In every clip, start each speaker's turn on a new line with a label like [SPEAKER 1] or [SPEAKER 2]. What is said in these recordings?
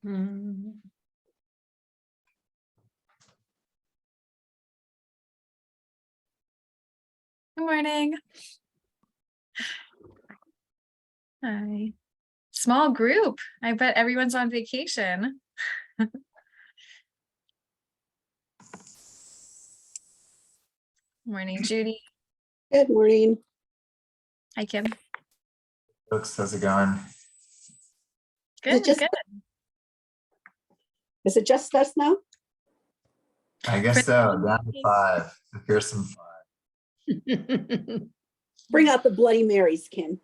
[SPEAKER 1] Mm.
[SPEAKER 2] Good morning. Hi. Small group. I bet everyone's on vacation. Morning, Judy.
[SPEAKER 3] Good morning.
[SPEAKER 2] Hi, Kim.
[SPEAKER 4] Folks, how's it going?
[SPEAKER 2] Good, good.
[SPEAKER 3] Is it just us now?
[SPEAKER 4] I guess so. Down to 5. The fearsome 5.
[SPEAKER 3] Bring out the Bloody Marys, Kim.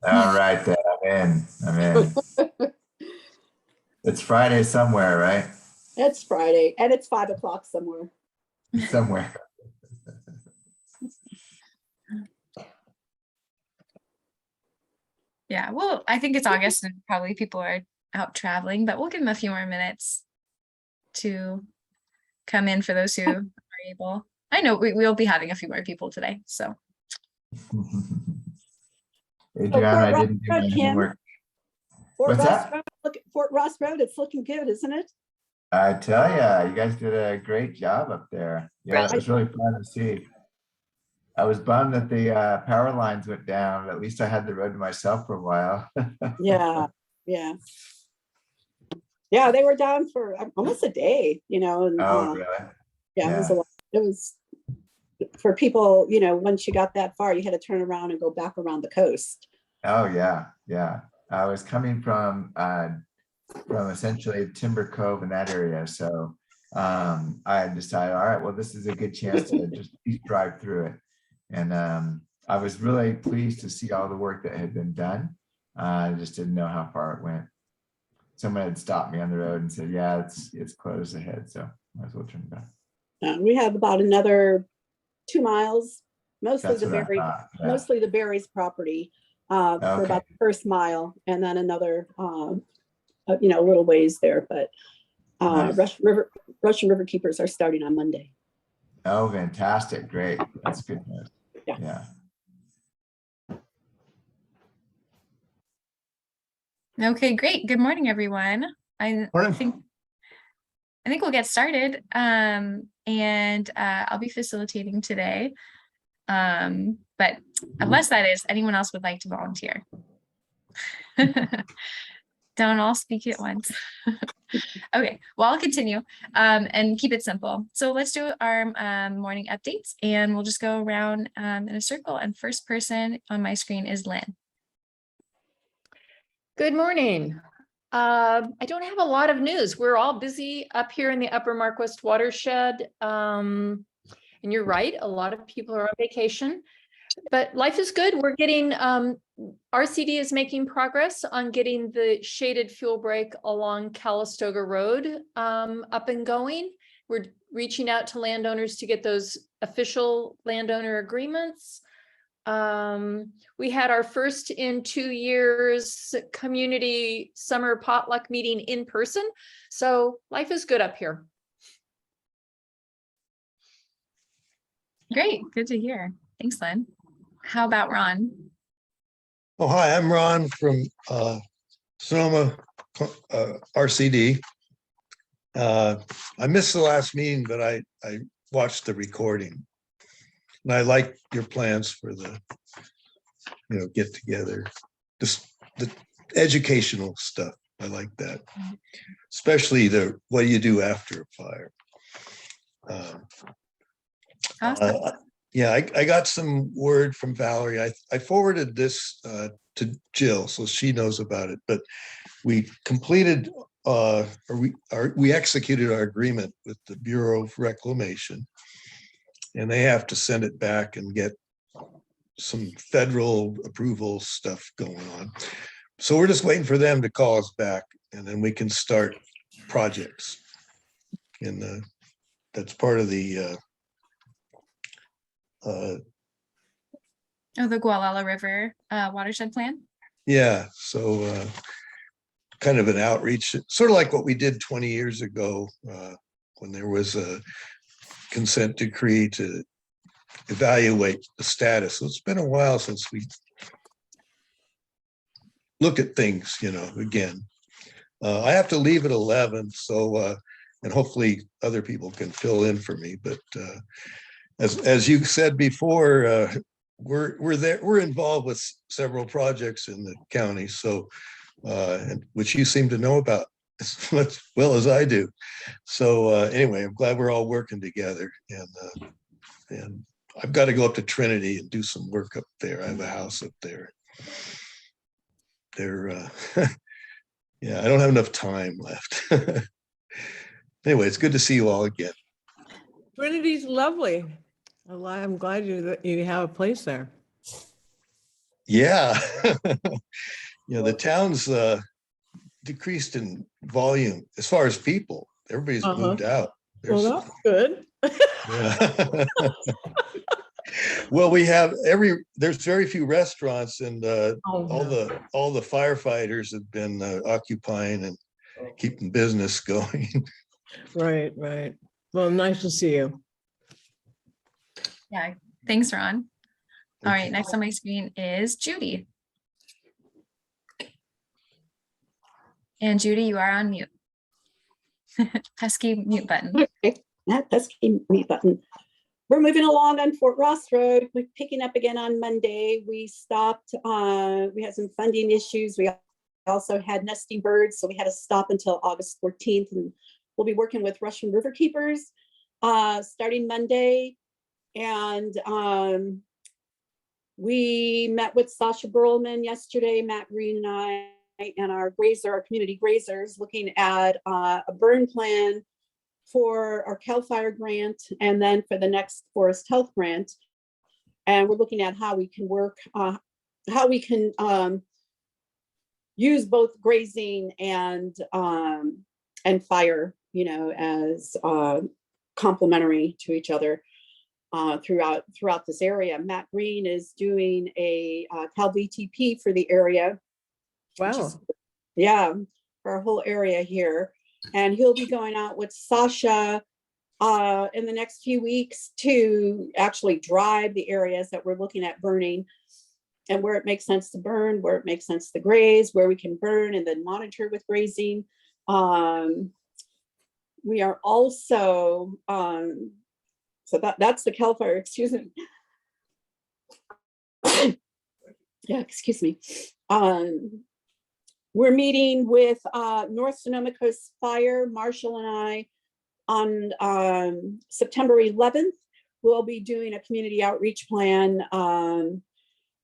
[SPEAKER 4] All right, then. I'm in. It's Friday somewhere, right?
[SPEAKER 3] It's Friday and it's 5 o'clock somewhere.
[SPEAKER 4] Somewhere.
[SPEAKER 2] Yeah, well, I think it's August and probably people are out traveling, but we'll give them a few more minutes to come in for those who are able. I know we'll be having a few more people today, so.
[SPEAKER 4] Adriana, I didn't do my homework. What's that?
[SPEAKER 3] Fort Ross Road, it's looking good, isn't it?
[SPEAKER 4] I tell ya, you guys did a great job up there. Yeah, it was really fun to see. I was bummed that the power lines went down. At least I had the road to myself for a while.
[SPEAKER 3] Yeah. Yeah, they were down for almost a day, you know. And,
[SPEAKER 4] Oh, really?
[SPEAKER 3] yeah, it was a lot. It was for people, you know, once you got that far, you had to turn around and go back around the coast.
[SPEAKER 4] Oh, yeah. I was coming from essentially Timber Cove in that area. So I decided, all right, well, this is a good chance to just drive through it. And I was really pleased to see all the work that had been done. I just didn't know how far it went. Someone had stopped me on the road and said, yeah, it's closed ahead. So might as well turn back.
[SPEAKER 3] We have about another 2 miles, mostly
[SPEAKER 4] That's
[SPEAKER 3] the
[SPEAKER 4] what I
[SPEAKER 3] Berry,
[SPEAKER 4] thought, yeah.
[SPEAKER 3] mostly the Berries property for about the first mile, and then another, you know, a little ways there. But
[SPEAKER 4] Nice.
[SPEAKER 3] Russian River Keepers are starting on Monday.
[SPEAKER 4] Oh, fantastic. Great. That's good news. Yeah.
[SPEAKER 2] Okay, great. Good morning, everyone. I think we'll get started. And I'll be facilitating today. But unless that is, anyone else would like to volunteer. Don't all speak at once. Okay, well, I'll continue and keep it simple. So let's do our morning updates, and we'll just go around in a circle. And first person on my screen is Lynn.
[SPEAKER 1] Good morning. I don't have a lot of news. We're all busy up here in the Upper Marquest watershed. And you're right, a lot of people are on vacation, but life is good. We're getting, RCD is making progress on getting the shaded fuel break along Calistoga Road up and going. We're reaching out to landowners to get those official landowner agreements. We had our first in 2 years community summer potluck meeting in person. So life is good up here.
[SPEAKER 2] Great, good to hear. Thanks, Lynn. How about Ron?
[SPEAKER 5] Oh, hi, I'm Ron from Sonoma RCD. I missed the last meeting, but I watched the recording. And I like your plans for the, you know, get together, just the educational stuff. I like that, especially the what do you do after a fire.
[SPEAKER 2] Awesome.
[SPEAKER 5] Yeah, I got some word from Valerie. I forwarded this to Jill, so she knows about it. But we completed, we executed our agreement with the Bureau of Reclamation. And they have to send it back and get some federal approval stuff going on. So we're just waiting for them to call us back, and then we can start projects. And that's part of the
[SPEAKER 2] the Gualala River watershed plan.
[SPEAKER 5] Yeah, so kind of an outreach, sort of like what we did 20 years ago when there was a consent decree to evaluate the status. So it's been a while since we look at things, you know, again. I have to leave at 11, so and hopefully other people can fill in for me. But as you said before, we're involved with several projects in the county, so and which you seem to know about as well as I do. So anyway, I'm glad we're all working together, and I've got to go up to Trinity and do some work up there. I have a house up there. Yeah, I don't have enough time left. Anyway, it's good to see you all again.
[SPEAKER 6] Trinity's lovely. I'm glad you have a place there.
[SPEAKER 5] Yeah. You know, the town's decreased in volume as far as people. Everybody's moved out.
[SPEAKER 3] Well, that's good.
[SPEAKER 5] Yeah. Well, there's very few restaurants, and all the firefighters have been occupying and keeping business going.
[SPEAKER 6] Right, right. Well, nice to see you.
[SPEAKER 2] Yeah, thanks, Ron. All right,
[SPEAKER 5] Okay.
[SPEAKER 2] next on my screen is Judy. And Judy, you are on mute. Pesky mute button.
[SPEAKER 3] Okay, that pesky mute button. We're moving along on Fort Ross Road. We're picking up again on Monday. We stopped, we had some funding issues. We also had nesting birds, so we had to stop until August 14th, and we'll be working with Russian River Keepers starting Monday. And we met with Sasha Burlman yesterday, Matt Green and I, and our community grazers, looking at a burn plan for our CAL FIRE grant and then for the next forest health grant. And we're looking at how we can work, how we can use both grazing and fire, you know, as complementary to each other throughout this area. Matt Green is doing a CAL VTP for the area.
[SPEAKER 6] Wow.
[SPEAKER 3] Yeah, for our whole area here. And he'll be going out with Sasha in the next few weeks to actually drive the areas that we're looking at burning, and where it makes sense to burn, where it makes sense to graze, where we can burn and then monitor with grazing. We are also, so that's the CAL FIRE, excuse me. Yeah, excuse me. We're meeting with North Sonoma Coast Fire, Marshall and I, on September 11th. We'll be doing a community outreach plan,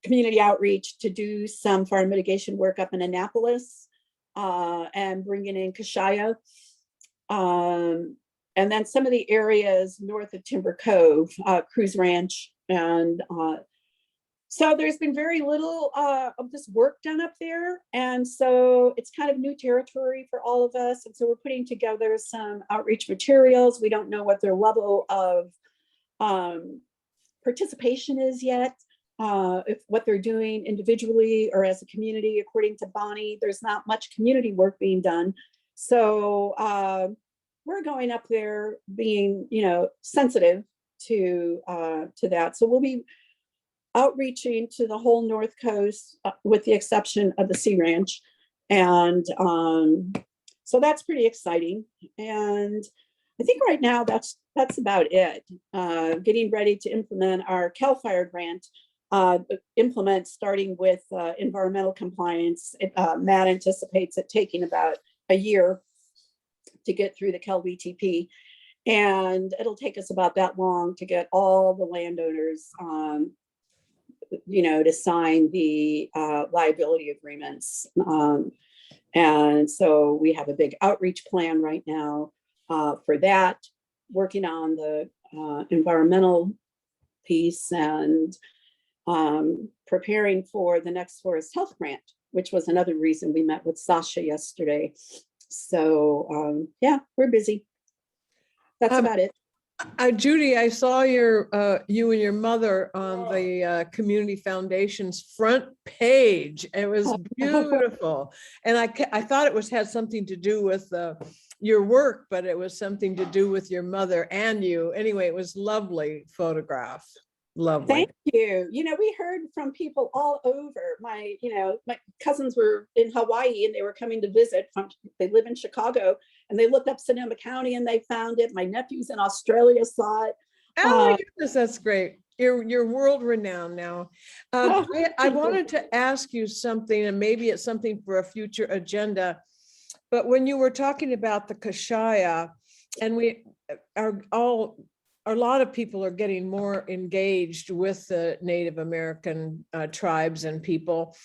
[SPEAKER 3] community outreach to do some fire mitigation work up in Annapolis and bringing in Kashaya. And then some of the areas north of Timber Cove, Cruise Ranch, and so there's been very little of this work done up there. And so it's kind of new territory for all of us. And so we're putting together some outreach materials. We don't know what their level of participation is yet, if what they're doing individually or as a community. According to Bonnie, there's not much community work being done. So we're going up there being, you know, sensitive to that. So we'll be outreaching to the whole North Coast with the exception of the Sea Ranch. And so that's pretty exciting. And I think right now that's about it. Getting ready to implement our CAL FIRE grant, implement starting with environmental compliance. Matt anticipates it taking about a year to get through the CAL VTP. And it'll take us about that long to get all the landowners you know, to sign the liability agreements. And so we have a big outreach plan right now for that, working on the environmental piece and preparing for the next forest health grant, which was another reason we met with Sasha yesterday. So yeah, we're busy. That's about it.
[SPEAKER 6] Judy, I saw you and your mother on the Community Foundation's front page. It was beautiful. And I thought it had something to do with your work, but it was something to do with your mother and you. Anyway, it was lovely photograph. Lovely.
[SPEAKER 3] Thank you. You know, we heard from people all over. My cousins were in Hawaii and they were coming to visit they live in Chicago, and they looked up Sonoma County and they found it. My nephews in Australia saw it.
[SPEAKER 6] Oh my goodness, that's great. You're world renowned now. I wanted to ask you something, and maybe it's something for a future agenda. But when you were talking about the Kashaya, and we are all, a lot of people are getting more engaged with the Native American tribes and people.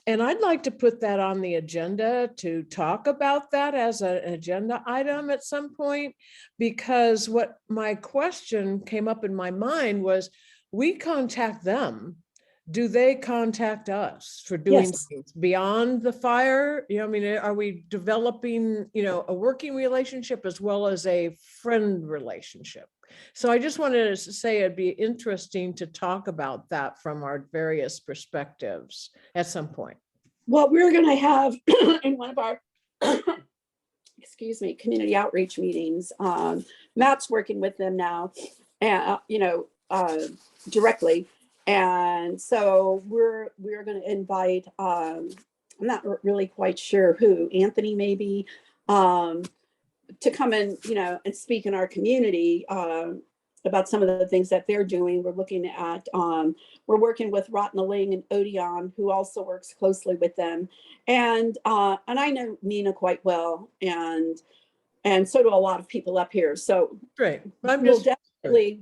[SPEAKER 6] And I'd like to put that on the agenda to talk about that as an agenda item at some point, because what my question came up in my mind was, we contact them. Do they contact us for doing
[SPEAKER 3] Yes.
[SPEAKER 6] things beyond the fire? You know, I mean, are we developing, a working relationship as well as a friend relationship? So I just wanted to say it'd be interesting to talk about that from our various perspectives at some point.
[SPEAKER 3] Well, we're going to have in one of our, excuse me, community outreach meetings. Matt's working with them now, directly. And so we're going to invite, I'm not really quite sure who, Anthony maybe, to come and, and speak in our community about some of the things that they're doing. We're looking at, we're working with Ratnaling and Odeon, who also works closely with them. And I know Nina quite well, and so do a lot of people up here. So
[SPEAKER 6] Great.
[SPEAKER 3] we'll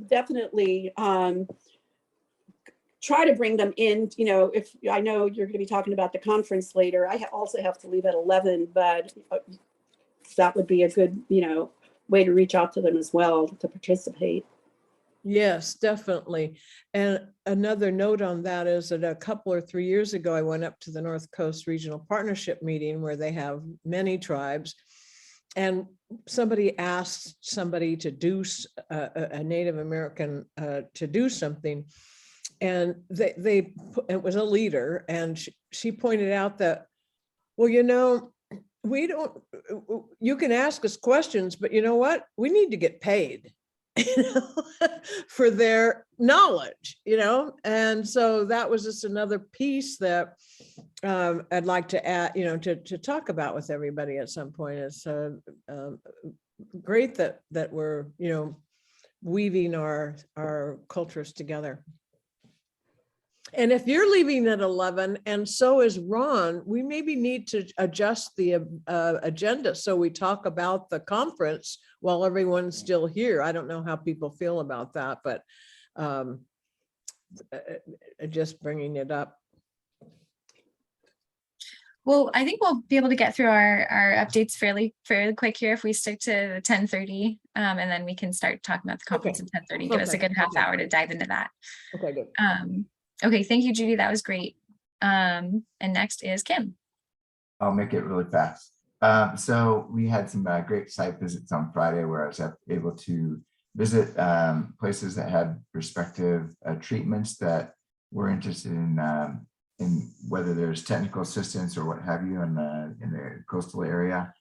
[SPEAKER 3] definitely try to bring them in. If I know you're going to be talking about the conference later, I also have to leave at 11, but that would be a good, way to reach out to them as well to participate.
[SPEAKER 6] Yes, definitely. And another note on that is that a couple or 3 years ago, I went up to the North Coast Regional Partnership meeting where they have many tribes. And somebody asked somebody to do a Native American to do something. And it was a leader, and she pointed out that, well, you can ask us questions, but you know what? We need to get paid for their knowledge, and so that was just another piece that I'd like to add, to talk about with everybody at some point. It's great that we're, weaving our cultures together. And if you're leaving at 11 and so is Ron, we maybe need to adjust the agenda so we talk about the conference while everyone's still here. I don't know how people feel about that, but just bringing it up.
[SPEAKER 2] Well, I think we'll be able to get through our updates fairly quick here if we stick to 10:30, and then we can start talking about the conference at 10:30. Give us a good half hour to dive into that.
[SPEAKER 6] Okay, good.
[SPEAKER 2] Okay, thank you, Judy. That was great. And next is Kim.
[SPEAKER 4] I'll make it really fast. So we had some great site visits on Friday where I was able to visit places that had prospective treatments that we're interested in whether there's technical assistance or what have you in the coastal area.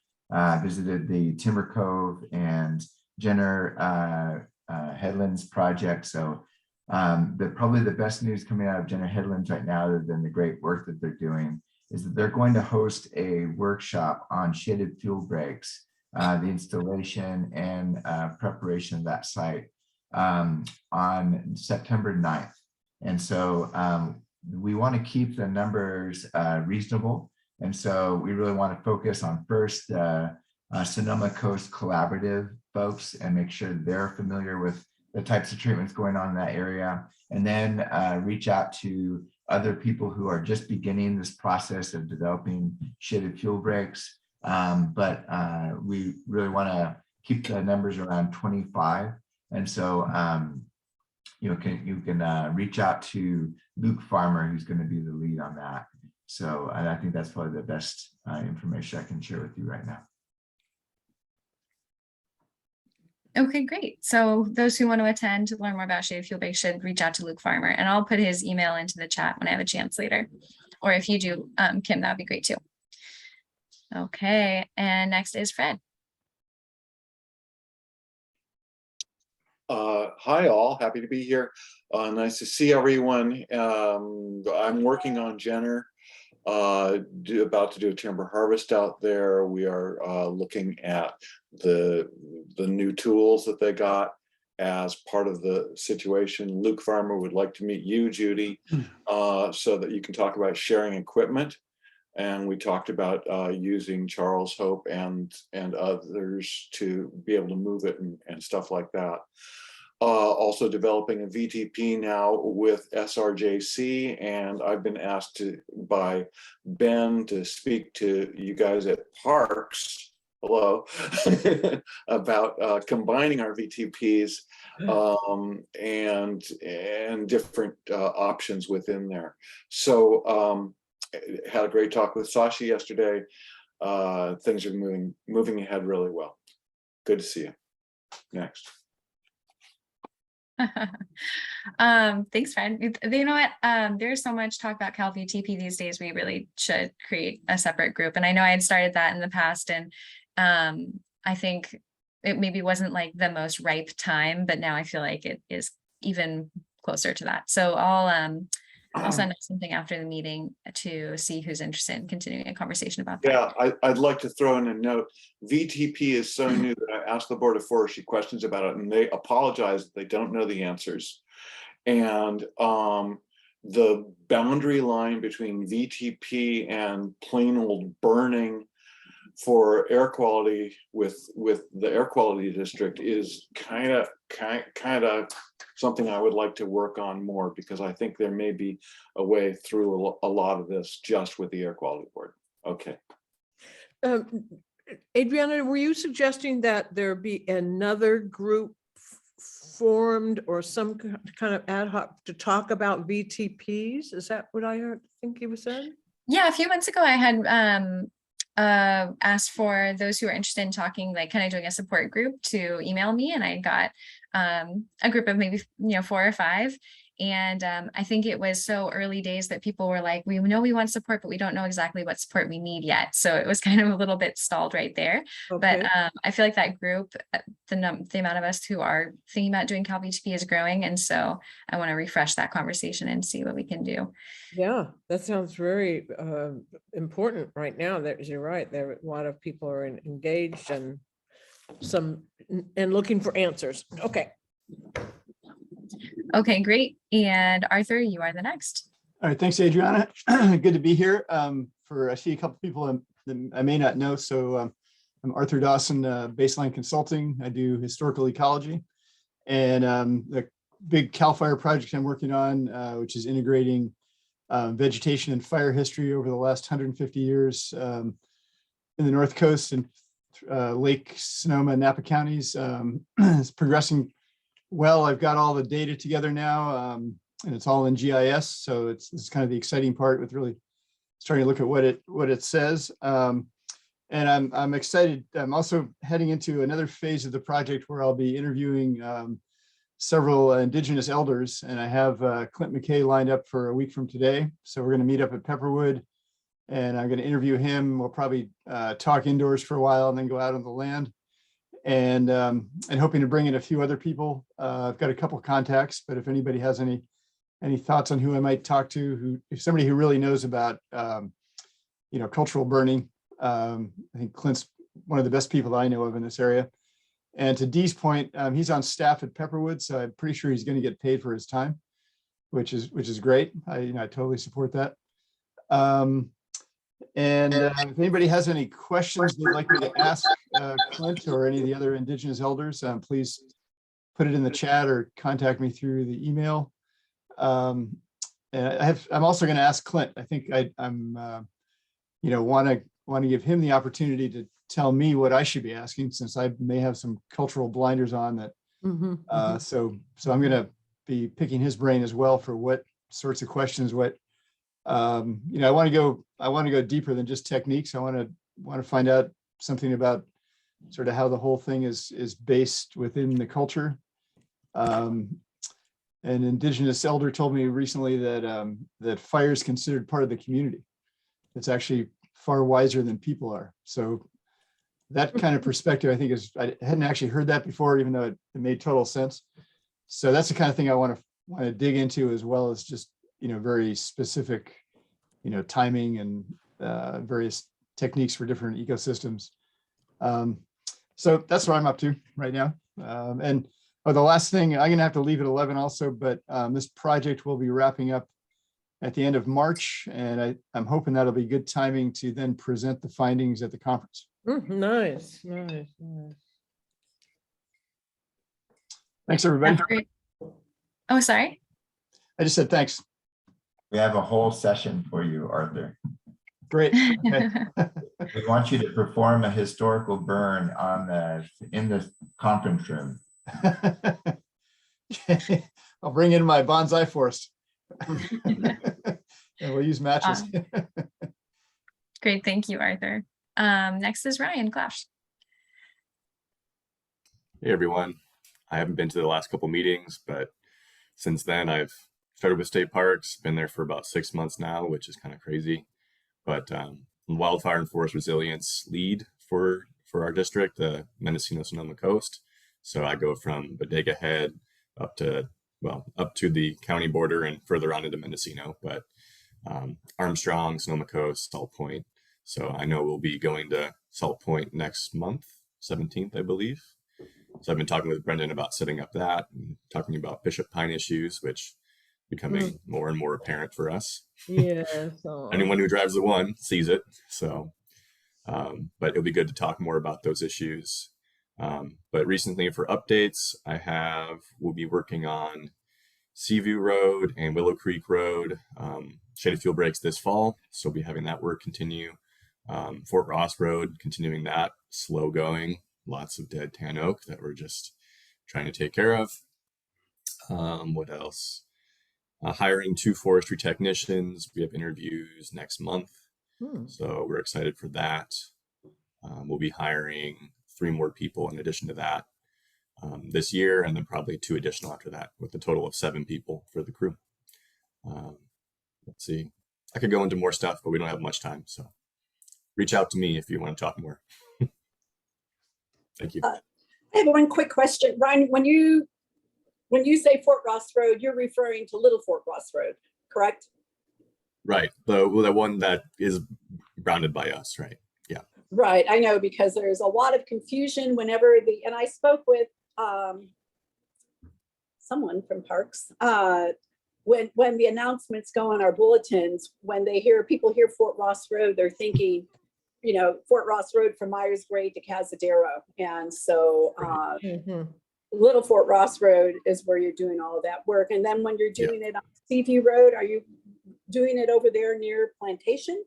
[SPEAKER 4] Visited the Timber Cove and Jenner Headlands project. So probably the best news coming out of Jenner Headlands right now, other than the great work that they're doing, is that they're going to host a workshop on shaded fuel breaks, the installation and preparation of that site on September 9th. And so we want to keep the numbers reasonable. And so we really want to focus on first Sonoma Coast Collaborative folks and make sure they're familiar with the types of treatments going on in that area, and then reach out to other people who are just beginning this process of developing shaded fuel breaks. But we really want to keep the numbers around 25. And so you can reach out to Luke Farmer, who's going to be the lead on that. So I think that's probably the best information I can share with you right now.
[SPEAKER 2] Okay, great. So those who want to attend to learn more about shaded fuel breaks should reach out to Luke Farmer, and I'll put his email into the chat when I have a chance later. Or if you do, Kim, that would be great too. Okay, and next is Fred.
[SPEAKER 7] Hi all, happy to be here. Nice to see everyone. I'm working on Jenner, about to do a timber harvest out there. We are looking at the new tools that they got as part of the situation. Luke Farmer would like to meet you, Judy, so that you can talk about sharing equipment. And we talked about using Charles Hope and others to be able to move it and stuff like that. Also developing a VTP now with SRJC, and I've been asked by Ben to speak to you guys at Parks, hello, about combining our VTPs and different options within there. So had a great talk with Sasha yesterday. Things are moving ahead really well. Good to see you. Next.
[SPEAKER 2] Thanks, Fred. You know what? There's so much talk about Cal VTP these days. We really should create a separate group. And I know I had started that in the past, and I think it maybe wasn't like the most ripe time, but now I feel like it is even closer to that. So I'll send out something after the meeting to see who's interested in continuing a conversation about that.
[SPEAKER 7] Yeah, I'd like to throw in a note. VTP is so new that I asked the Board of Forestry questions about it, and they apologize that they don't know the answers. And the boundary line between VTP and plain old burning for air quality with the air quality district is kind of something I would like to work on more, because I think there may be a way through a lot of this just with the air quality board. Okay.
[SPEAKER 6] Adriana, were you suggesting that there be another group formed or some kind of ad hoc to talk about VTPs? Is that what I think you were saying?
[SPEAKER 2] Yeah, a few months ago I had asked for those who are interested in talking, like kind of doing a support group, to email me, and I got a group of maybe 4 or 5. And I think it was so early days that people were like, we know we want support, but we don't know exactly what support we need yet. So it was kind of a little bit stalled right there. Okay. But I feel like that group, the amount of us who are thinking about doing Cal VTP is growing. And so I want to refresh that conversation and see what we can do.
[SPEAKER 6] Yeah, that sounds very important right now. You're right. There are a lot of people are engaged and looking for answers. Okay.
[SPEAKER 2] Okay, great. And Arthur, you are the next.
[SPEAKER 8] All right, thanks, Adriana. Good to be here. I see a couple people that I may not know. So I'm Arthur Dawson, Baseline Consulting. I do historical ecology, and the big CAL FIRE project I'm working on, which is integrating vegetation and fire history over the last 150 years in the North Coast and Lake Sonoma and Napa counties, is progressing well. I've got all the data together now, and it's all in GIS. So it's kind of the exciting part with really starting to look at what it says. And I'm excited. I'm also heading into another phase of the project where I'll be interviewing several Indigenous elders, and I have Clint McKay lined up for a week from today. So we're going to meet up at Pepperwood, and I'm going to interview him. We'll probably talk indoors for a while and then go out on the land. And hoping to bring in a few other people. I've got a couple contacts, but if anybody has any thoughts on who I might talk to, if somebody who really knows about cultural burning, I think Clint's one of the best people that I know of in this area. And to Dee's point, he's on staff at Pepperwood, so I'm pretty sure he's going to get paid for his time, which is great. I totally support that. If anybody has any questions they'd like me to ask Clint or any of the other Indigenous elders, please put it in the chat or contact me through the email. And I'm also going to ask Clint. I think I'm want to give him the opportunity to tell me what I should be asking, since I may have some cultural blinders on that. So I'm going to be picking his brain as well for what sorts of questions, I want to go deeper than just techniques. I want to find out something about sort of how the whole thing is based within the culture. An Indigenous elder told me recently that fire is considered part of the community. It's actually far wiser than people are. So that kind of perspective, I think I hadn't actually heard that before, even though it made total sense. So that's the kind of thing I want to dig into, as well as just, very specific, timing and various techniques for different ecosystems. So that's what I'm up to right now. And the last thing, I'm going to have to leave at 11 also, but this project will be wrapping up at the end of March, and I'm hoping that'll be good timing to then present the findings at the conference.
[SPEAKER 6] Nice.
[SPEAKER 8] Thanks, everybody.
[SPEAKER 2] That's great. Oh, sorry.
[SPEAKER 8] I just said thanks.
[SPEAKER 4] We have a whole session for you, Arthur.
[SPEAKER 8] Great. Okay.
[SPEAKER 4] We want you to perform a historical burn in the conference room.
[SPEAKER 8] I'll bring in my bonsai forest. And we'll use matches.
[SPEAKER 2] Great, thank you, Arthur. Next is Ryan Klaus.
[SPEAKER 9] Hey everyone. I haven't been to the last couple meetings, but since then I've started with state parks, been there for about 6 months now, which is kind of crazy. But wildfire and forest resilience lead for our district, the Mendocino Sonoma coast. So I go from Bodega Head up to the county border and further on into Mendocino, but Armstrong, Sonoma Coast, Salt Point. So I know we'll be going to Salt Point next month, 17th, I believe. So I've been talking with Brendan about setting up that and talking about Bishop Pine issues, which becoming more and more apparent for us.
[SPEAKER 6] Yeah.
[SPEAKER 9] Anyone who drives the one sees it. So, but it'll be good to talk more about those issues. But recently for updates, we'll be working on Seaview Road and Willow Creek Road, shaded fuel breaks this fall. So we'll be having that work continue. Fort Ross Road, continuing that, slow going, lots of dead tan oak that we're just trying to take care of. What else? Hiring 2 forestry technicians. We have interviews next month. So we're excited for that. We'll be hiring 3 more people in addition to that this year, and then probably 2 additional after that, with a total of 7 people for the crew. Let's see. I could go into more stuff, but we don't have much time. So reach out to me if you want to talk more. Thank you.
[SPEAKER 3] I have one quick question. Ryan, when you say Fort Ross Road, you're referring to Little Fort Ross Road, correct?
[SPEAKER 9] Right. The one that is bounded by us, right? Yeah.
[SPEAKER 3] Right. I know, because there's a lot of confusion whenever and I spoke with someone from Parks, when the announcements go on our bulletins, when people hear Fort Ross Road, they're thinking, Fort Ross Road from Myers Grade to Cazadero. And so Little Fort Ross Road is where you're doing all of that work. And then when you're doing it on Seaview Road, are you doing it over there near Plantation?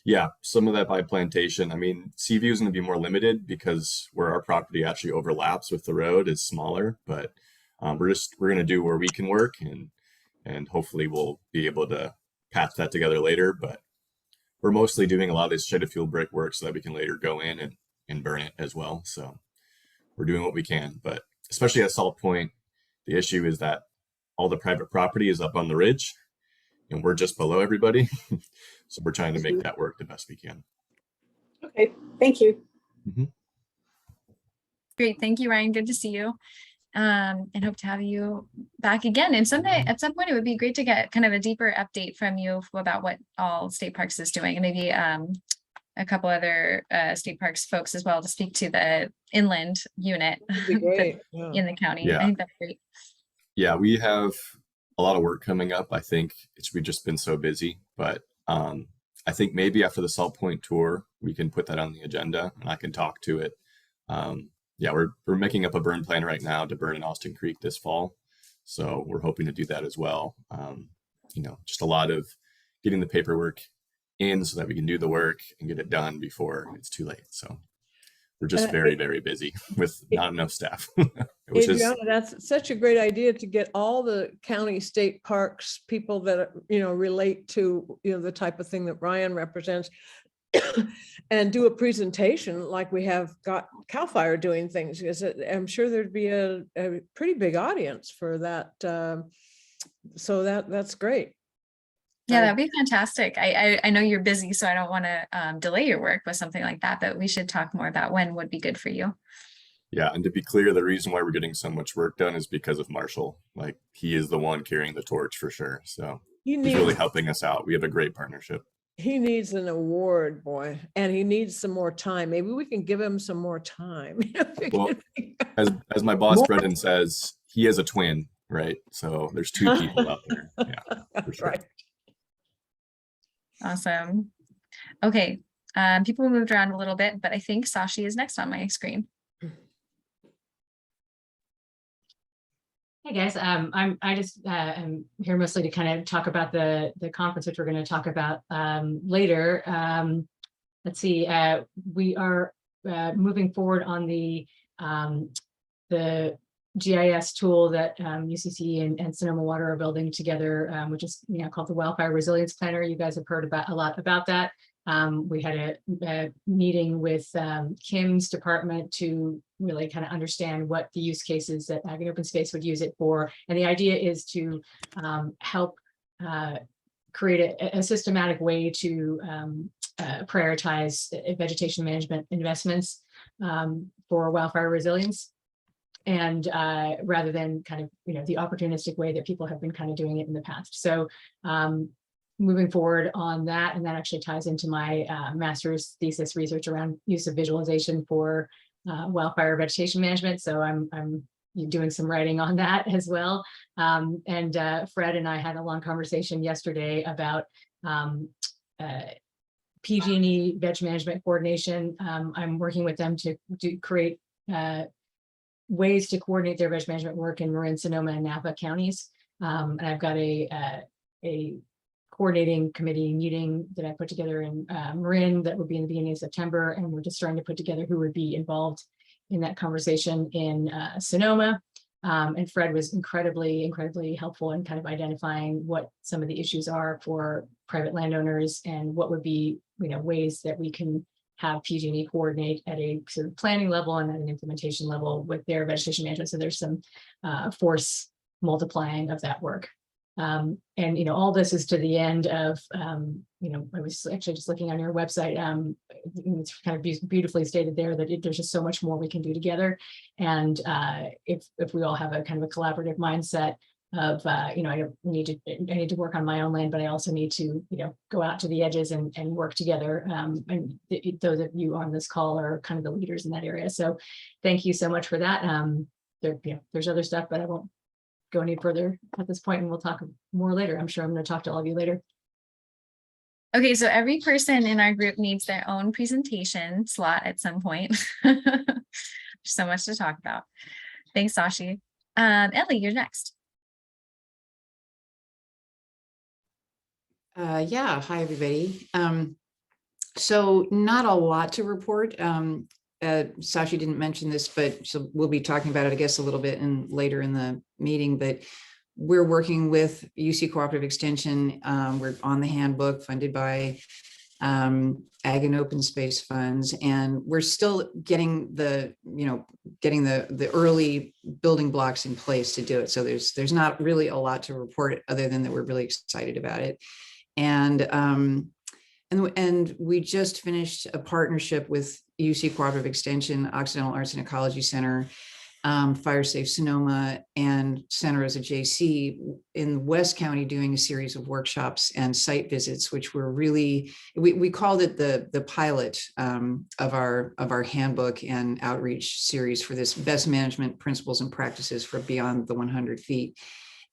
[SPEAKER 9] Yeah, some of that by Plantation. I mean, Seaview is going to be more limited because where our property actually overlaps with the road is smaller, but we're going to do where we can work, and hopefully we'll be able to patch that together later. But we're mostly doing a lot of this shaded fuel brick work so that we can later go in and burn it as well. So we're doing what we can, but especially at Salt Point, the issue is that all the private property is up on the ridge and we're just below everybody. So we're trying to make that work the best we can.
[SPEAKER 3] Okay, thank you.
[SPEAKER 2] Great, thank you, Ryan. Good to see you. And hope to have you back again. And someday, at some point, it would be great to get kind of a deeper update from you about what all State Parks is doing, and maybe a couple other State Parks folks as well to speak to the inland unit
[SPEAKER 6] Great.
[SPEAKER 2] in the county.
[SPEAKER 9] Yeah.
[SPEAKER 2] I think that's great.
[SPEAKER 9] Yeah, we have a lot of work coming up. I think we've just been so busy, but I think maybe after the Salt Point tour, we can put that on the agenda and I can talk to it. Yeah, we're making up a burn plan right now to burn in Austin Creek this fall. So we're hoping to do that as well. Just a lot of getting the paperwork in so that we can do the work and get it done before it's too late. So we're just very, very busy with not enough staff.
[SPEAKER 6] Adriana, that's such a great idea to get all the county state parks people that, relate to, the type of thing that Ryan represents and do a presentation like we have got CAL FIRE doing things, because I'm sure there'd be a pretty big audience for that. So that's great.
[SPEAKER 2] Yeah, that'd be fantastic. I know you're busy, so I don't want to delay your work with something like that, but we should talk more about when would be good for you.
[SPEAKER 9] Yeah, and to be clear, the reason why we're getting so much work done is because of Marshall. Like, he is the one carrying the torch for sure. So
[SPEAKER 6] He
[SPEAKER 9] he's really
[SPEAKER 6] needs,
[SPEAKER 9] helping us out. We have a great partnership.
[SPEAKER 6] he needs an award, boy, and he needs some more time. Maybe we can give him some more time.
[SPEAKER 9] Well, as my boss Brendan says, he has a twin, right? So there's two people out there. Yeah, for sure.
[SPEAKER 6] Right.
[SPEAKER 2] Awesome. Okay. People moved around a little bit, but I think Sashi is next on my screen.
[SPEAKER 10] Hey guys, I just am here mostly to kind of talk about the conference, which we're going to talk about later. Let's see, we are moving forward on the GIS tool that UCC and Sonoma Water are building together, which is called the Wildfire Resilience Planner. You guys have heard a lot about that. We had a meeting with Kim's department to really kind of understand what the use cases that Ag and Open Space would use it for. And the idea is to help create a systematic way to prioritize vegetation management investments for wildfire resilience. And rather than kind of, the opportunistic way that people have been kind of doing it in the past. So moving forward on that, and that actually ties into my master's thesis research around use of visualization for wildfire vegetation management. So I'm doing some writing on that as well. And Fred and I had a long conversation yesterday about PG&E veg management coordination. I'm working with them to create ways to coordinate their veg management work in Marin, Sonoma, and Napa counties. And I've got a coordinating committee meeting that I put together in Marin that would be in the beginning of September. And we're just trying to put together who would be involved in that conversation in Sonoma. And Fred was incredibly helpful in kind of identifying what some of the issues are for private landowners and what would be, ways that we can have PG&E coordinate at a sort of planning level and at an implementation level with their vegetation management. So there's some force multiplying of that work. And, all this is to the end of, I was actually just looking on your website. It's kind of beautifully stated there that there's just so much more we can do together. And if we all have a kind of a collaborative mindset of, I need to work on my own land, but I also need to, go out to the edges and work together. And those of you on this call are kind of the leaders in that area. So thank you so much for that. There's other stuff, but I won't go any further at this point, and we'll talk more later. I'm sure I'm going to talk to all of you later.
[SPEAKER 2] Okay, so every person in our group needs their own presentation slot at some point. There's so much to talk about. Thanks, Sashi. Ellie, you're next.
[SPEAKER 11] Yeah, hi, everybody. So not a lot to report. Sashi didn't mention this, but so we'll be talking about it, I guess, a little bit later in the meeting, but we're working with UC Cooperative Extension. We're on the handbook funded by Ag and Open Space funds, and we're still getting the early building blocks in place to do it. So there's not really a lot to report other than that we're really excited about it. And we just finished a partnership with UC Cooperative Extension, Occidental Arts and Ecology Center, Fire Safe Sonoma, and Santa Rosa JC in West County, doing a series of workshops and site visits, which were really, we called it the pilot of our handbook and outreach series for this best management principles and practices for beyond the 100 feet.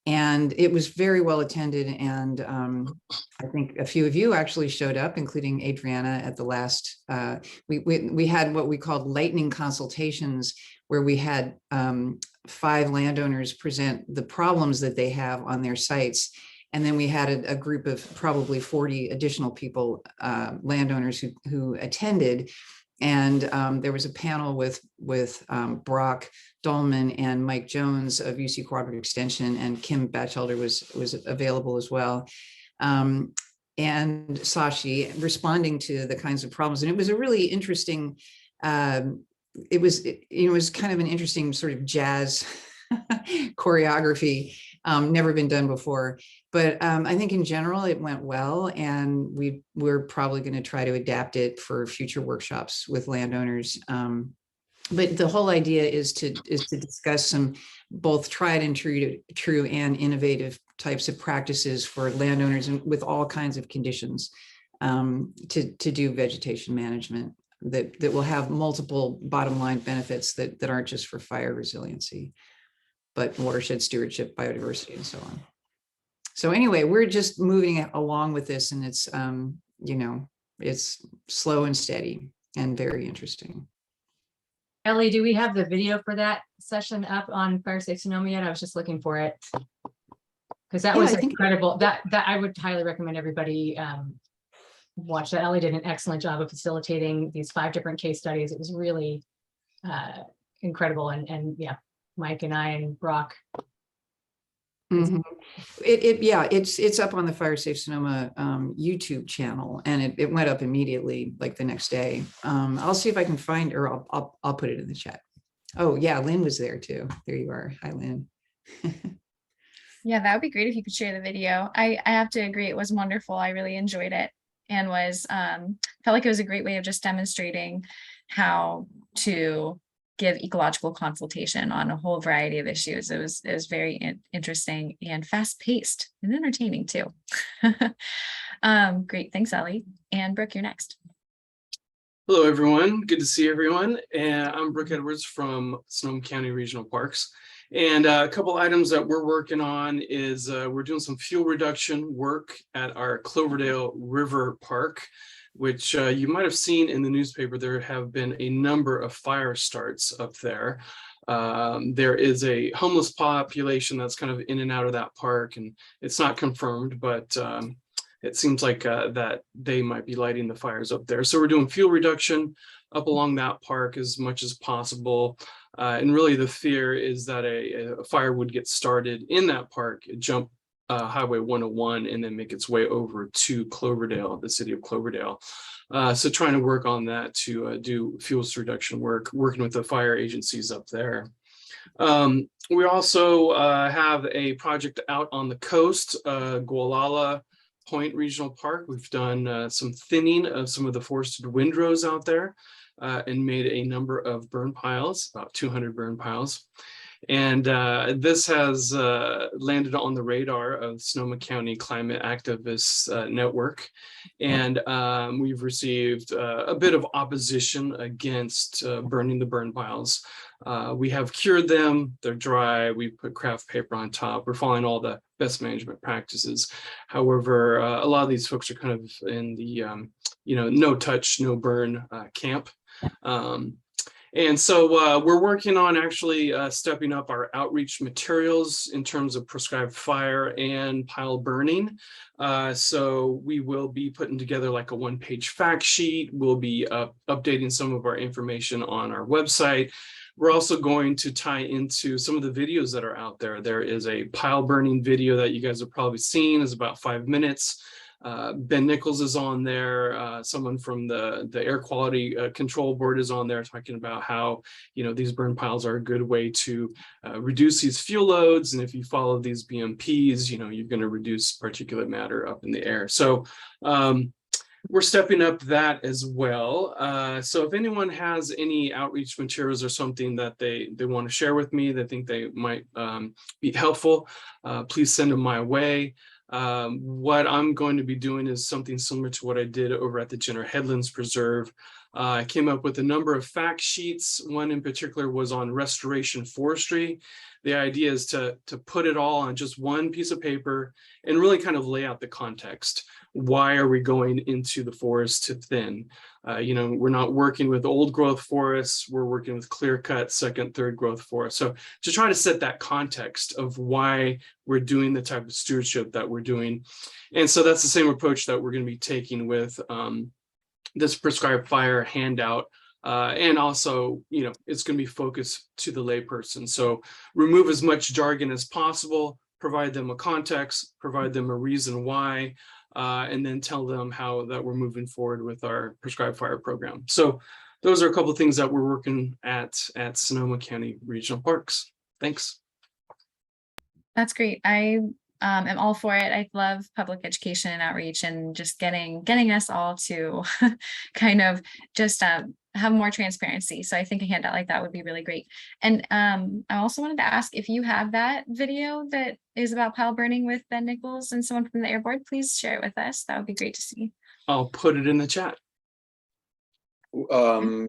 [SPEAKER 11] And it was very well attended. And I think a few of you actually showed up, including Adriana at the last, we had what we called lightning consultations, where we had 5 landowners present the problems that they have on their sites. And then we had a group of probably 40 additional people, landowners who attended. And there was a panel with Brock Dolman and Mike Jones of UC Cooperative Extension, and Kim Batchelder was available as well. And Sashi responding to the kinds of problems. And it was a really interesting, it was kind of an interesting sort of jazz choreography Never been done before, but I think in general it went well, and we're probably going to try to adapt it for future workshops with landowners. But the whole idea is to discuss some both tried and true and innovative types of practices for landowners and with all kinds of conditions to do vegetation management that will have multiple bottom line benefits that aren't just for fire resiliency, but watershed stewardship, biodiversity, and so on. So anyway, we're just moving along with this, and it's it's slow and steady and very interesting.
[SPEAKER 10] Ellie, do we have the video for that session up on Fire Safe Sonoma yet? I was just looking for it. Because that was incredible. That I would highly recommend everybody watch that. Ellie did an excellent job of facilitating these 5 different case studies. It was really incredible. And yeah, Mike and I and Brock.
[SPEAKER 11] Mm-hmm. It's up on the Fire Safe Sonoma YouTube channel, and it went up immediately, like the next day. I'll see if I can find, or I'll put it in the chat. Oh yeah, Lynn was there too. There you are. Hi, Lynn.
[SPEAKER 2] Yeah, that would be great if you could share the video. I have to agree, it was wonderful. I really enjoyed it, and was felt like it was a great way of just demonstrating how to give ecological consultation on a whole variety of issues. It was very interesting and fast-paced and entertaining too. Great, thanks, Ellie. And Brooke, you're next.
[SPEAKER 12] Hello, everyone. Good to see everyone. And I'm Brooke Edwards from Sonoma County Regional Parks. And a couple items that we're working on is we're doing some fuel reduction work at our Cloverdale River Park, which you might have seen in the newspaper. There have been a number of fire starts up there. There is a homeless population that's kind of in and out of that park, and it's not confirmed, but it seems like that they might be lighting the fires up there. So we're doing fuel reduction up along that park as much as possible. And really the fear is that a fire would get started in that park, jump Highway 101, and then make its way over to Cloverdale, the city of Cloverdale. So trying to work on that to do fuels reduction work, working with the fire agencies up there. We also have a project out on the coast, Gualala Point Regional Park. We've done some thinning of some of the forested windrows out there and made a number of burn piles, about 200 burn piles. And this has landed on the radar of Sonoma County Climate Activists Network. And we've received a bit of opposition against burning the burn piles. We have cured them, they're dry, we put craft paper on top, we're following all the best management practices. However, a lot of these folks are kind of in the, no touch, no burn camp. And so we're working on actually stepping up our outreach materials in terms of prescribed fire and pile burning. So we will be putting together like a 1-page fact sheet. We'll be updating some of our information on our website. We're also going to tie into some of the videos that are out there. There is a pile burning video that you guys have probably seen, is about 5 minutes. Ben Nichols is on there. Someone from the air quality control board is on there talking about how, these burn piles are a good way to reduce these fuel loads. And if you follow these BMPs, you're going to reduce particulate matter up in the air. So we're stepping up that as well. So if anyone has any outreach materials or something that they want to share with me, they think they might be helpful, please send them my way. What I'm going to be doing is something similar to what I did over at the Jenner Headlands Preserve. I came up with a number of fact sheets. One in particular was on restoration forestry. The idea is to put it all on just one piece of paper and really kind of lay out the context. Why are we going into the forest to thin? We're not working with old growth forests, we're working with clear cut, second, third growth forests. So to try to set that context of why we're doing the type of stewardship that we're doing. And so that's the same approach that we're going to be taking with this prescribed fire handout. And also, it's going to be focused to the layperson. So remove as much jargon as possible, provide them a context, provide them a reason why, and then tell them how that we're moving forward with our prescribed fire program. So those are a couple of things that we're working at Sonoma County Regional Parks. Thanks.
[SPEAKER 2] That's great. I am all for it. I love public education and outreach and just getting us all to kind of just have more transparency. So I think a handout like that would be really great. And I also wanted to ask if you have that video that is about pile burning with Ben Nichols and someone from the Air Board, please share it with us. That would be great to see.
[SPEAKER 12] I'll put it in the chat.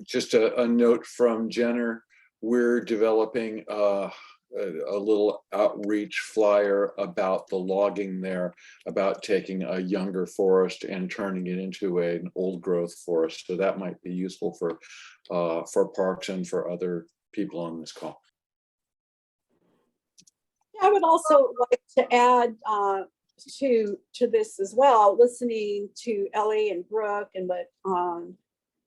[SPEAKER 7] Just a note from Jenner, we're developing a little outreach flyer about the logging there, about taking a younger forest and turning it into an old growth forest. So that might be useful for parks and for other people on this call.
[SPEAKER 3] I would also like to add to this as well, listening to Ellie and Brooke and what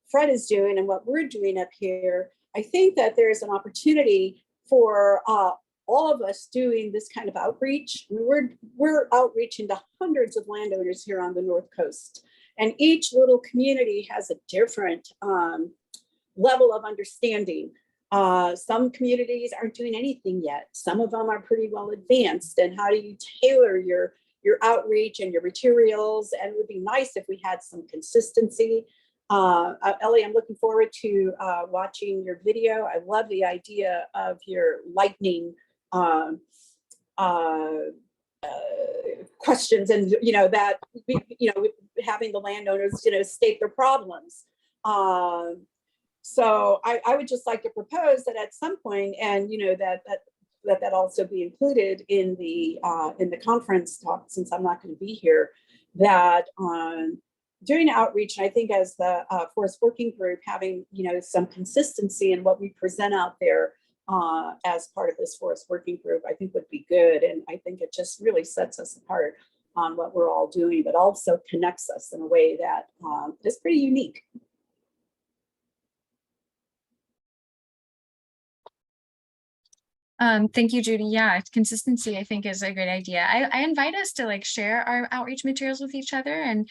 [SPEAKER 3] Fred is doing and what we're doing up here. I think that there's an opportunity for all of us doing this kind of outreach. We're outreaching to hundreds of landowners here on the North Coast, and each little community has a different level of understanding. Some communities aren't doing anything yet. Some of them are pretty well advanced. And how do you tailor your outreach and your materials? And it would be nice if we had some consistency. Ellie, I'm looking forward to watching your video. I love the idea of your lightning questions, and that having the landowners state their problems. So I would just like to propose that at some point, and that also be included in the conference talk, since I'm not going to be here, that doing outreach, and I think as the forest working group, having some consistency in what we present out there as part of this forest working group, I think would be good. And I think it just really sets us apart on what we're all doing, but also connects us in a way that is pretty unique.
[SPEAKER 2] Thank you, Judy. Yeah, consistency, I think, is a great idea. I invite us to share our outreach materials with each other and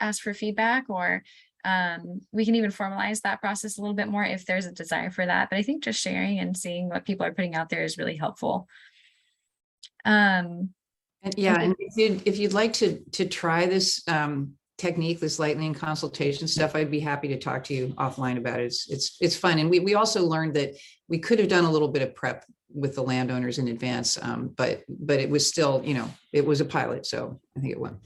[SPEAKER 2] ask for feedback, or we can even formalize that process a little bit more if there's a desire for that. But I think just sharing and seeing what people are putting out there is really helpful.
[SPEAKER 11] And if you'd like to try this technique, this lightning consultation stuff, I'd be happy to talk to you offline about it. It's fun. And we also learned that we could have done a little bit of prep with the landowners in advance, but it was still, it was a pilot. So I think it went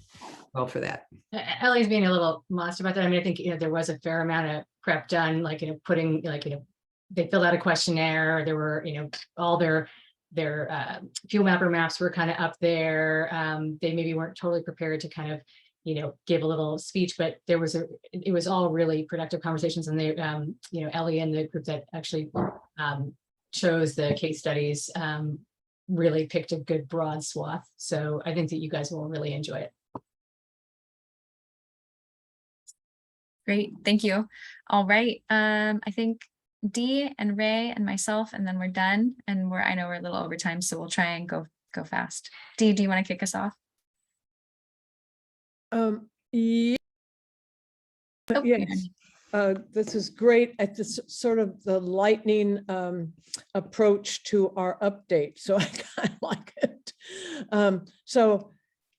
[SPEAKER 11] well for that.
[SPEAKER 10] Ellie's being a little modest about that. I mean, I think, there was a fair amount of prep done, putting, they filled out a questionnaire. There were, all their fuel mapper maps were kind of up there. They maybe weren't totally prepared to kind of, give a little speech, but it was all really productive conversations. And they, Ellie and the group that actually chose the case studies really picked a good broad swath. So I think that you guys will really enjoy it.
[SPEAKER 2] Great, thank you. All right, I think Dee and Ray and myself, and then we're done. And I know we're a little over time, so we'll try and go fast. Dee, do you want to kick us off?
[SPEAKER 6] Yeah.
[SPEAKER 2] Oh,
[SPEAKER 6] Yes. This is great. It's sort of the lightning approach to our update. So I kind of like it. So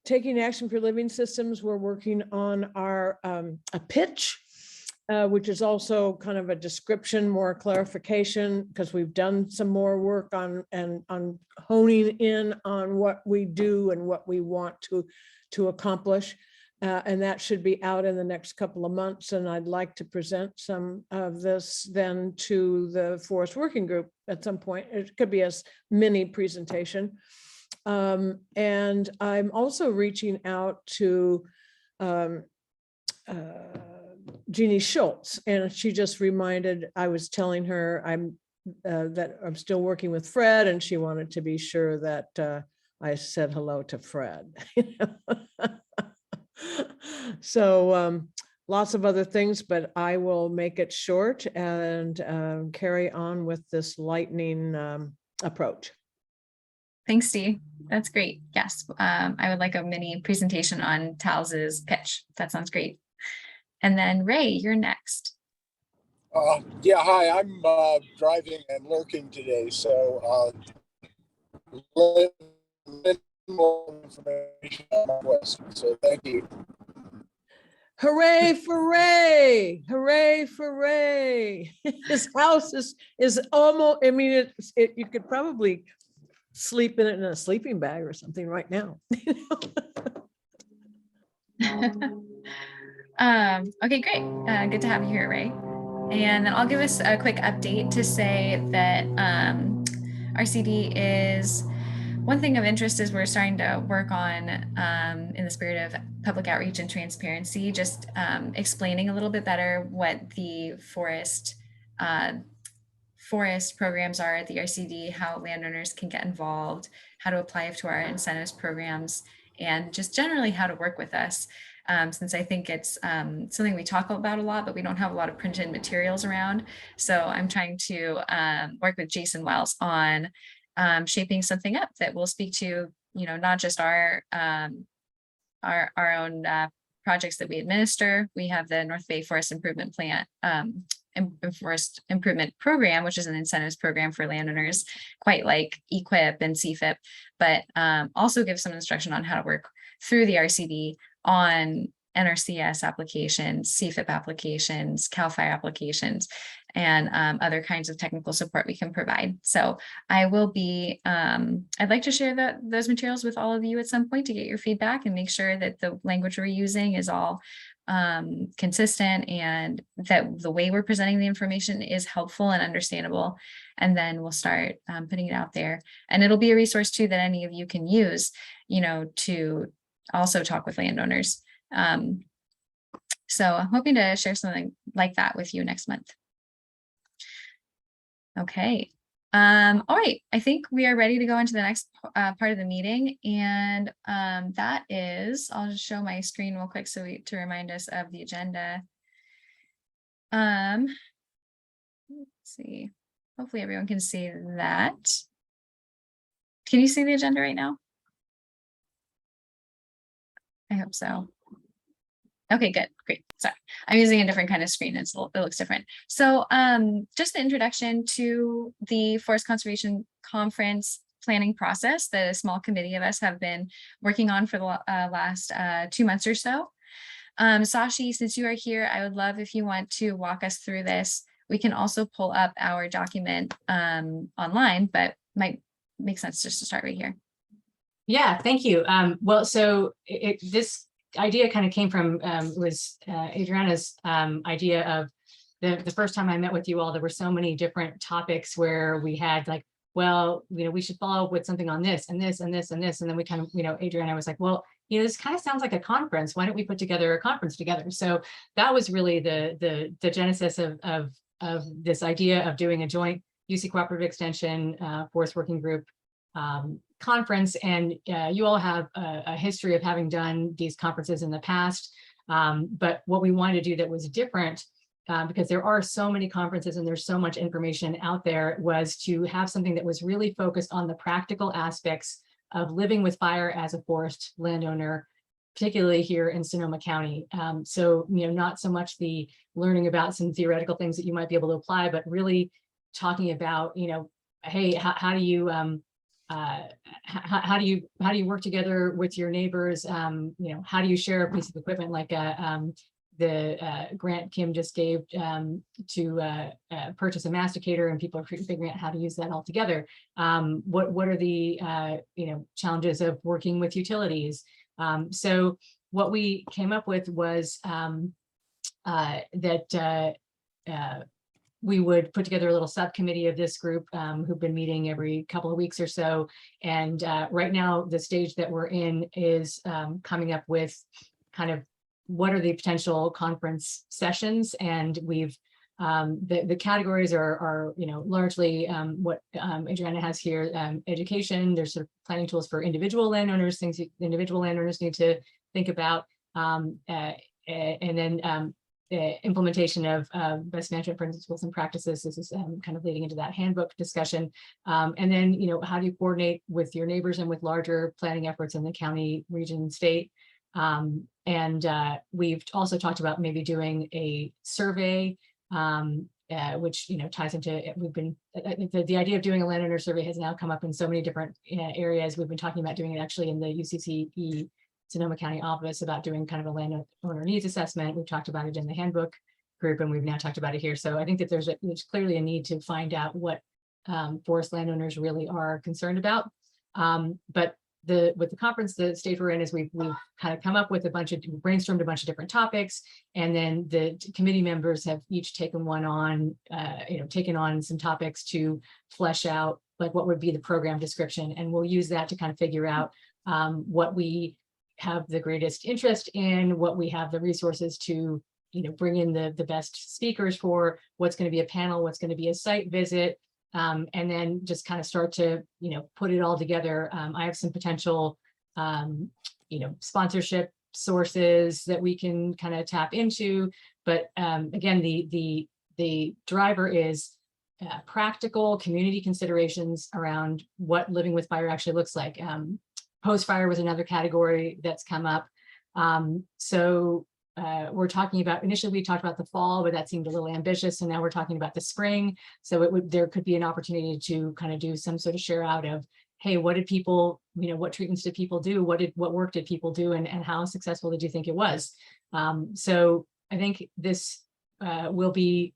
[SPEAKER 6] taking action for living systems, we're working on our a pitch, which is also kind of a description, more clarification, because we've done some more work on honing in on what we do and what we want to accomplish. And that should be out in the next couple of months. And I'd like to present some of this then to the forest working group at some point. It could be a mini presentation. And I'm also reaching out to Jeannie Schultz, and she just reminded, I was telling her that I'm still working with Fred, and she wanted to be sure that I said hello to Fred. So lots of other things, but I will make it short and carry on with this lightning approach.
[SPEAKER 2] Thanks, Dee. That's great. Yes, I would like a mini presentation on Tals's pitch. That sounds great. And then Ray, you're next.
[SPEAKER 13] Yeah, hi, I'm driving and lurking today, so let more information on my list. So thank you.
[SPEAKER 6] Hooray for Ray, hooray for Ray. His house is almost, I mean, you could probably sleep in it in a sleeping bag or something right now.
[SPEAKER 2] Okay, great. Good to have you here, Ray. And then I'll give us a quick update to say that RCD is, one thing of interest is we're starting to work on, in the spirit of public outreach and transparency, just explaining a little bit better what the forest programs are at the RCD, how landowners can get involved, how to apply to our incentives programs, and just generally how to work with us. Since I think it's something we talk about a lot, but we don't have a lot of printed materials around. So I'm trying to work with Jason Wells on shaping something up that will speak to, not just our own projects that we administer. We have the North Bay Forest Improvement Plan, Forest Improvement Program, which is an incentives program for landowners, quite like EQIP and CFIP, but also give some instruction on how to work through the RCD on NRCS applications, CFIP applications, CAL FIRE applications, and other kinds of technical support we can provide. So I will be, I'd like to share those materials with all of you at some point to get your feedback and make sure that the language we're using is all consistent and that the way we're presenting the information is helpful and understandable. And then we'll start putting it out there. And it'll be a resource too that any of you can use, to also talk with landowners. So I'm hoping to share something like that with you next month. Okay. All right. I think we are ready to go into the next part of the meeting. And that is, I'll just show my screen real quick to remind us of the agenda. Let's see. Hopefully everyone can see that. Can you see the agenda right now? I hope so. Okay, good, great. Sorry, I'm using a different kind of screen. It looks different. So just the introduction to the Forest Conservation Conference planning process that a small committee of us have been working on for the last 2 months or so. Sashi, since you are here, I would love if you want to walk us through this. We can also pull up our document online, but might make sense just to start right here.
[SPEAKER 10] Yeah, thank you. Well, so this idea kind of came from was Adriana's idea of the first time I met with you all. There were so many different topics where we had like, well, we should follow up with something on this and this and this and this, and then we kind of, Adriana was like, well, this kind of sounds like a conference. Why don't we put together a conference together? So that was really the genesis of this idea of doing a joint UC Cooperative Extension Forest Working Group conference. And you all have a history of having done these conferences in the past. But what we wanted to do that was different, because there are so many conferences and there's so much information out there, was to have something that was really focused on the practical aspects of living with fire as a forest landowner, particularly here in Sonoma County. So, not so much the learning about some theoretical things that you might be able to apply, but really talking about, hey, how do you how do you work together with your neighbors? How do you share a piece of equipment like the grant Kim just gave to purchase a masticator, and people are figuring out how to use that all together. What are the challenges of working with utilities? So what we came up with was that we would put together a little subcommittee of this group who've been meeting every couple of weeks or so. And right now, the stage that we're in is coming up with kind of what are the potential conference sessions. And we've the categories are largely what Adriana has here: education. There's sort of planning tools for individual landowners, things individual landowners need to think about, and then implementation of best management principles and practices. This is kind of leading into that handbook discussion. And then, how do you coordinate with your neighbors and with larger planning efforts in the county, region, state? And we've also talked about maybe doing a survey which, ties into, we've been, the idea of doing a landowner survey has now come up in so many different areas. We've been talking about doing it actually in the UCCE Sonoma County office about doing kind of a landowner needs assessment. We've talked about it in the handbook group, and we've now talked about it here. So I think that there's clearly a need to find out what forest landowners really are concerned about. But with the conference, the stage we're in is we've kind of come up with brainstormed a bunch of different topics, and then the committee members have each taken taken on some topics to flesh out like what would be the program description, and we'll use that to kind of figure out what we have the greatest interest in, what we have the resources to bring in the best speakers for, what's going to be a panel, what's going to be a site visit. And then just kind of start to, put it all together. I have some potential, sponsorship sources that we can kind of tap into. But again, the driver is practical community considerations around what living with fire actually looks like. Post-fire was another category that's come up. So we're talking about, initially we talked about the fall, but that seemed a little ambitious. And now we're talking about the spring. So there could be an opportunity to kind of do some sort of share out of, hey, what did people, what treatments did people do? What work did people do? And how successful did you think it was? So I think this will be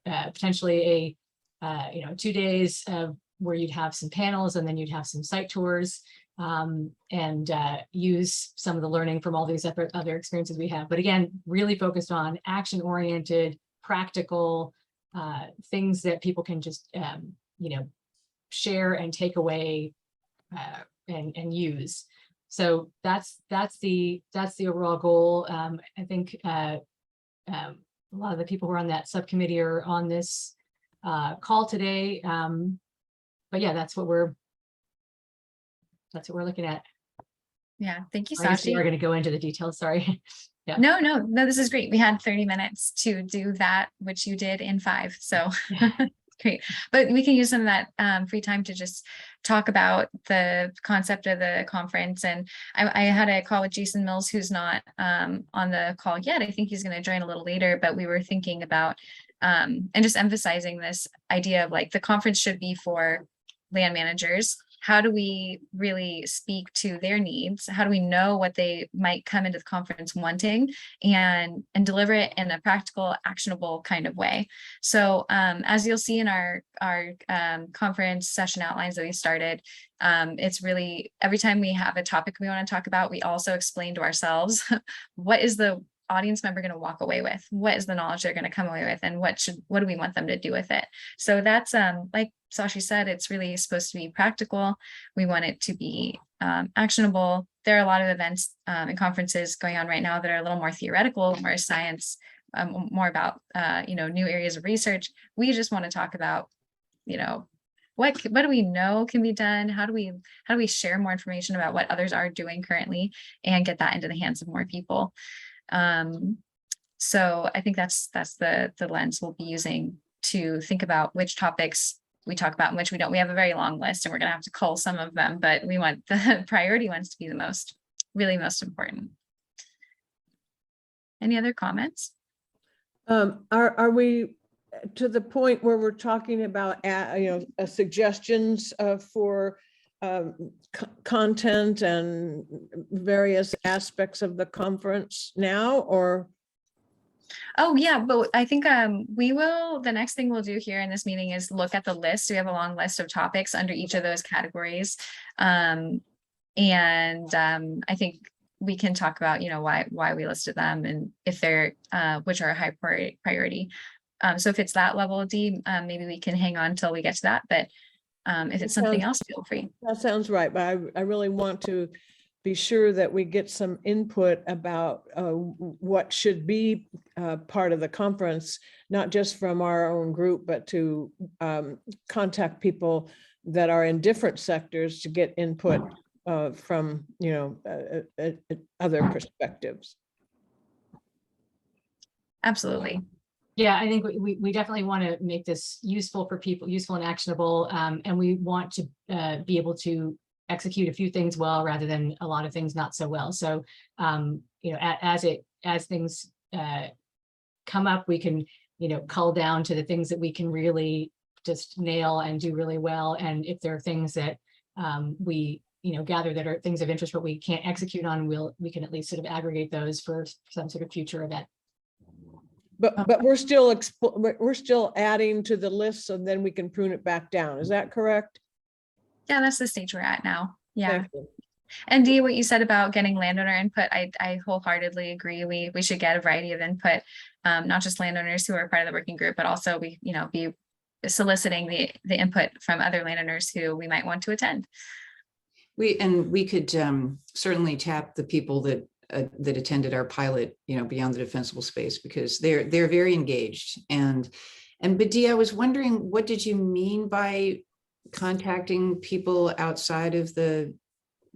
[SPEAKER 10] potentially a 2 days where you'd have some panels and then you'd have some site tours. And use some of the learning from all these other experiences we have. But again, really focused on action-oriented, practical things that people can just, share and take away and use. So that's the overall goal. I think a lot of the people who are on that subcommittee are on this call today. But yeah, that's what we're looking at.
[SPEAKER 2] Yeah, thank you,
[SPEAKER 10] I guess
[SPEAKER 2] Sashi.
[SPEAKER 10] we're going to go into the details. Sorry. Yeah.
[SPEAKER 2] No, this is great. We had 30 minutes to do that, which you did in 5. So great. But we can use some of that free time to just talk about the concept of the conference. And I had a call with Jason Mills, who's not on the call yet. I think he's going to join a little later, but we were thinking about and just emphasizing this idea of like the conference should be for land managers. How do we really speak to their needs? How do we know what they might come into the conference wanting and deliver it in a practical, actionable kind of way? So as you'll see in our conference session outlines that we started, it's really every time we have a topic we want to talk about, we also explain to ourselves what is the audience member going to walk away with? What is the knowledge they're going to come away with? And what do we want them to do with it? So that's like Sashi said, it's really supposed to be practical. We want it to be actionable. There are a lot of events and conferences going on right now that are a little more theoretical, more science, more about new areas of research. We just want to talk about, what do we know can be done? How do we share more information about what others are doing currently and get that into the hands of more people? So I think that's the lens we'll be using to think about which topics we talk about and which we don't. We have a very long list and we're going to have to cull some of them, but we want the priority ones to be the most important. Any other comments?
[SPEAKER 6] Are we to the point where we're talking about, suggestions for content and various aspects of the conference now, or?
[SPEAKER 2] Oh yeah, but I think the next thing we'll do here in this meeting is look at the list. We have a long list of topics under each of those categories. I think we can talk about, why we listed them and if they're, which are a high priority. So if it's that level D, maybe we can hang on till we get to that, but if it's something else, feel free.
[SPEAKER 6] That sounds right, but I really want to be sure that we get some input about what should be part of the conference, not just from our own group, but to contact people that are in different sectors to get input from other perspectives.
[SPEAKER 2] Absolutely.
[SPEAKER 10] Yeah, I think we definitely want to make this useful for people, useful and actionable, and we want to be able to execute a few things well rather than a lot of things not so well. So, as things come up, we can cull down to the things that we can really just nail and do really well. And if there are things that we gather that are things of interest, but we can't execute on, we can at least sort of aggregate those for some sort of future event.
[SPEAKER 6] But we're still adding to the list, so then we can prune it back down. Is that correct?
[SPEAKER 2] Yeah, that's the stage we're at now. Yeah.
[SPEAKER 6] Thank you.
[SPEAKER 2] And Dee, what you said about getting landowner input, I wholeheartedly agree. We should get a variety of input, not just landowners who are part of the working group, but also be soliciting the input from other landowners who we might want to attend.
[SPEAKER 11] We could certainly tap the people that attended our pilot, beyond the defensible space, because they're very engaged. But Dee, I was wondering, what did you mean by contacting people outside of the,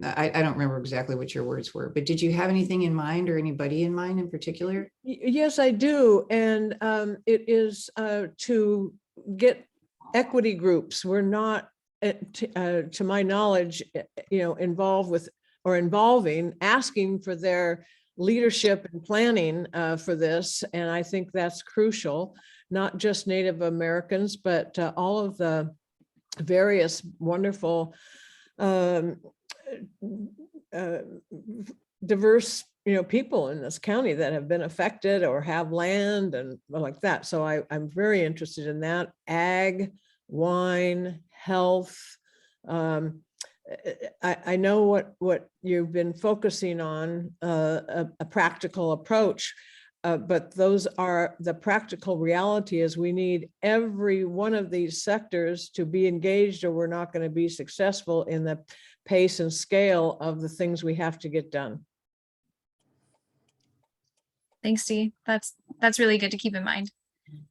[SPEAKER 11] I don't remember exactly what your words were, but did you have anything in mind or anybody in mind in particular?
[SPEAKER 6] Yes, I do. And it is to get equity groups. We're not, to my knowledge, involved with or involving, asking for their leadership and planning for this. And I think that's crucial, not just Native Americans, but all of the various wonderful diverse people in this county that have been affected or have land and like that. So I'm very interested in that. Ag, wine, health. I know what you've been focusing on, a practical approach, but those are the practical reality is we need every one of these sectors to be engaged, or we're not going to be successful in the pace and scale of the things we have to get done.
[SPEAKER 2] Thanks, Dee. That's really good to keep in mind.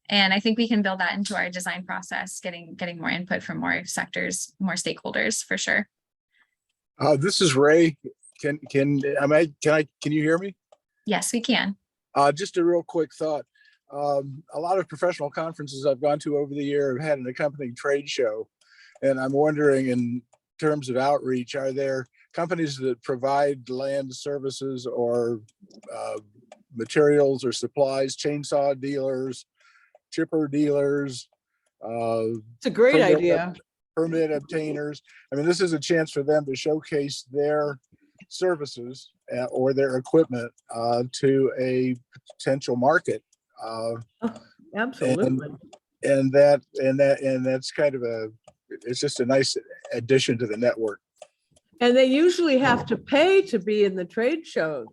[SPEAKER 2] And I think we can build that into our design process, getting more input from more sectors, more stakeholders for sure.
[SPEAKER 13] This is Ray. Can you hear me?
[SPEAKER 2] Yes, we can.
[SPEAKER 13] Just a real quick thought. A lot of professional conferences I've gone to over the year have had an accompanying trade show. And I'm wondering, in terms of outreach, are there companies that provide land services or materials or supplies, chainsaw dealers, chipper dealers?
[SPEAKER 6] It's a great idea.
[SPEAKER 13] Permit obtainers. I mean, this is a chance for them to showcase their services or their equipment to a potential market.
[SPEAKER 6] Absolutely.
[SPEAKER 13] And that's kind of it's just a nice addition to the network.
[SPEAKER 6] And they usually have to pay to be in the trade show.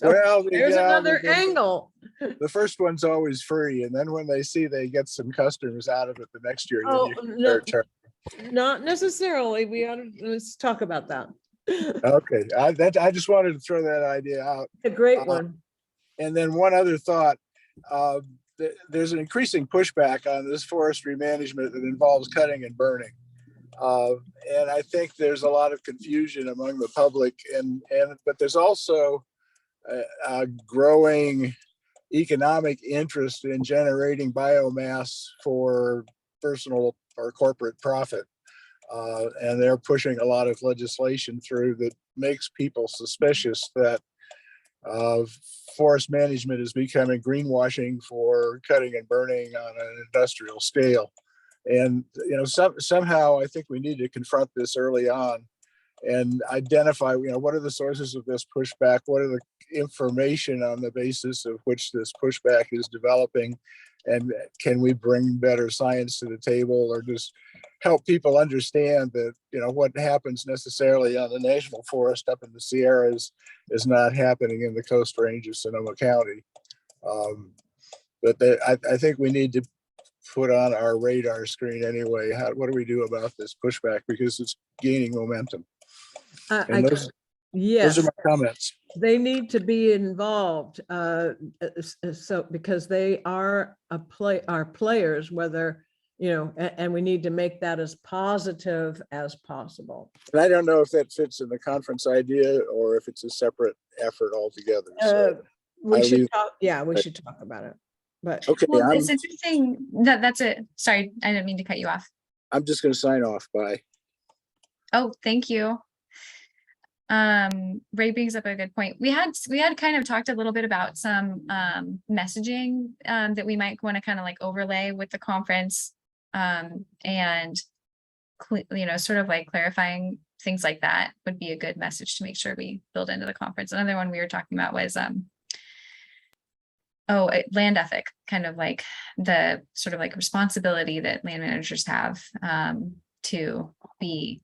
[SPEAKER 13] Well,
[SPEAKER 6] there's another angle.
[SPEAKER 13] The first one's always free, and then when they see they get some customers out of it the next year,
[SPEAKER 6] Oh,
[SPEAKER 13] then you can
[SPEAKER 6] not necessarily. Let's talk about that.
[SPEAKER 13] Okay, I just wanted to throw that idea out.
[SPEAKER 6] A great one.
[SPEAKER 13] And then one other thought. There's an increasing pushback on this forestry management that involves cutting and burning. And I think there's a lot of confusion among the public, but there's also a growing economic interest in generating biomass for personal or corporate profit. And they're pushing a lot of legislation through that makes people suspicious that forest management is becoming greenwashing for cutting and burning on an industrial scale. And somehow I think we need to confront this early on and identify what are the sources of this pushback, what are the information on the basis of which this pushback is developing, and can we bring better science to the table, or just help people understand that what happens necessarily on the national forest up in the Sierras is not happening in the Coast Range of Sonoma County. But I think we need to put on our radar screen anyway. What do we do about this pushback, because it's gaining momentum?
[SPEAKER 6] Yes,
[SPEAKER 13] those are my comments.
[SPEAKER 6] They need to be involved, so because they are our players, whether and we need to make that as positive as possible.
[SPEAKER 13] And I don't know if that fits in the conference idea or if it's a separate effort altogether. So
[SPEAKER 6] we should talk. Yeah, we should talk about it. But
[SPEAKER 13] okay,
[SPEAKER 2] well, it's interesting that's it. Sorry, I didn't mean to cut you off.
[SPEAKER 13] I'm just going to sign off. Bye.
[SPEAKER 2] Oh, thank you. Ray brings up a good point. We had kind of talked a little bit about some messaging that we might want to kind of like overlay with the conference, and sort of like clarifying things like that would be a good message to make sure we build into the conference. Another one we were talking about was land ethic, kind of like the sort of like responsibility that land managers have to be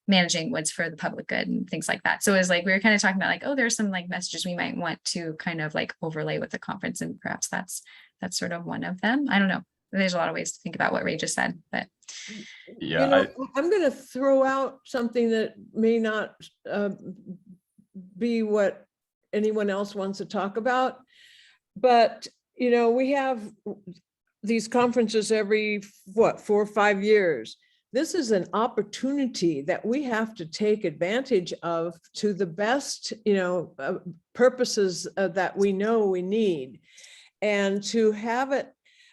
[SPEAKER 2] managing woods for the public good and things like that. So it was like we were kind of talking about like, oh, there's some like messages we might want to kind of like overlay with the conference, and perhaps that's sort of one of them. I don't know. There's a lot of ways to think about what Ray just said, but
[SPEAKER 9] Yeah,
[SPEAKER 6] I'm going to throw out something that may not be what anyone else wants to talk about, but we have these conferences every 4 or 5 years. This is an opportunity that we have to take advantage of to the best, purposes that we know we need, and to have it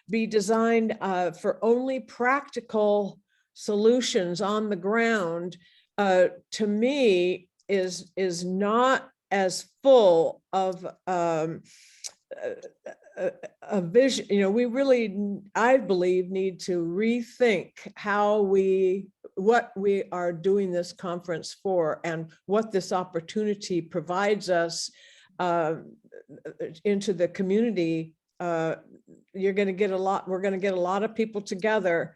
[SPEAKER 6] be designed for only practical solutions on the ground, to me is not as full of a vision. We really, I believe, need to rethink what we are doing this conference for, and what this opportunity provides us into the community. We're going to get a lot of people together.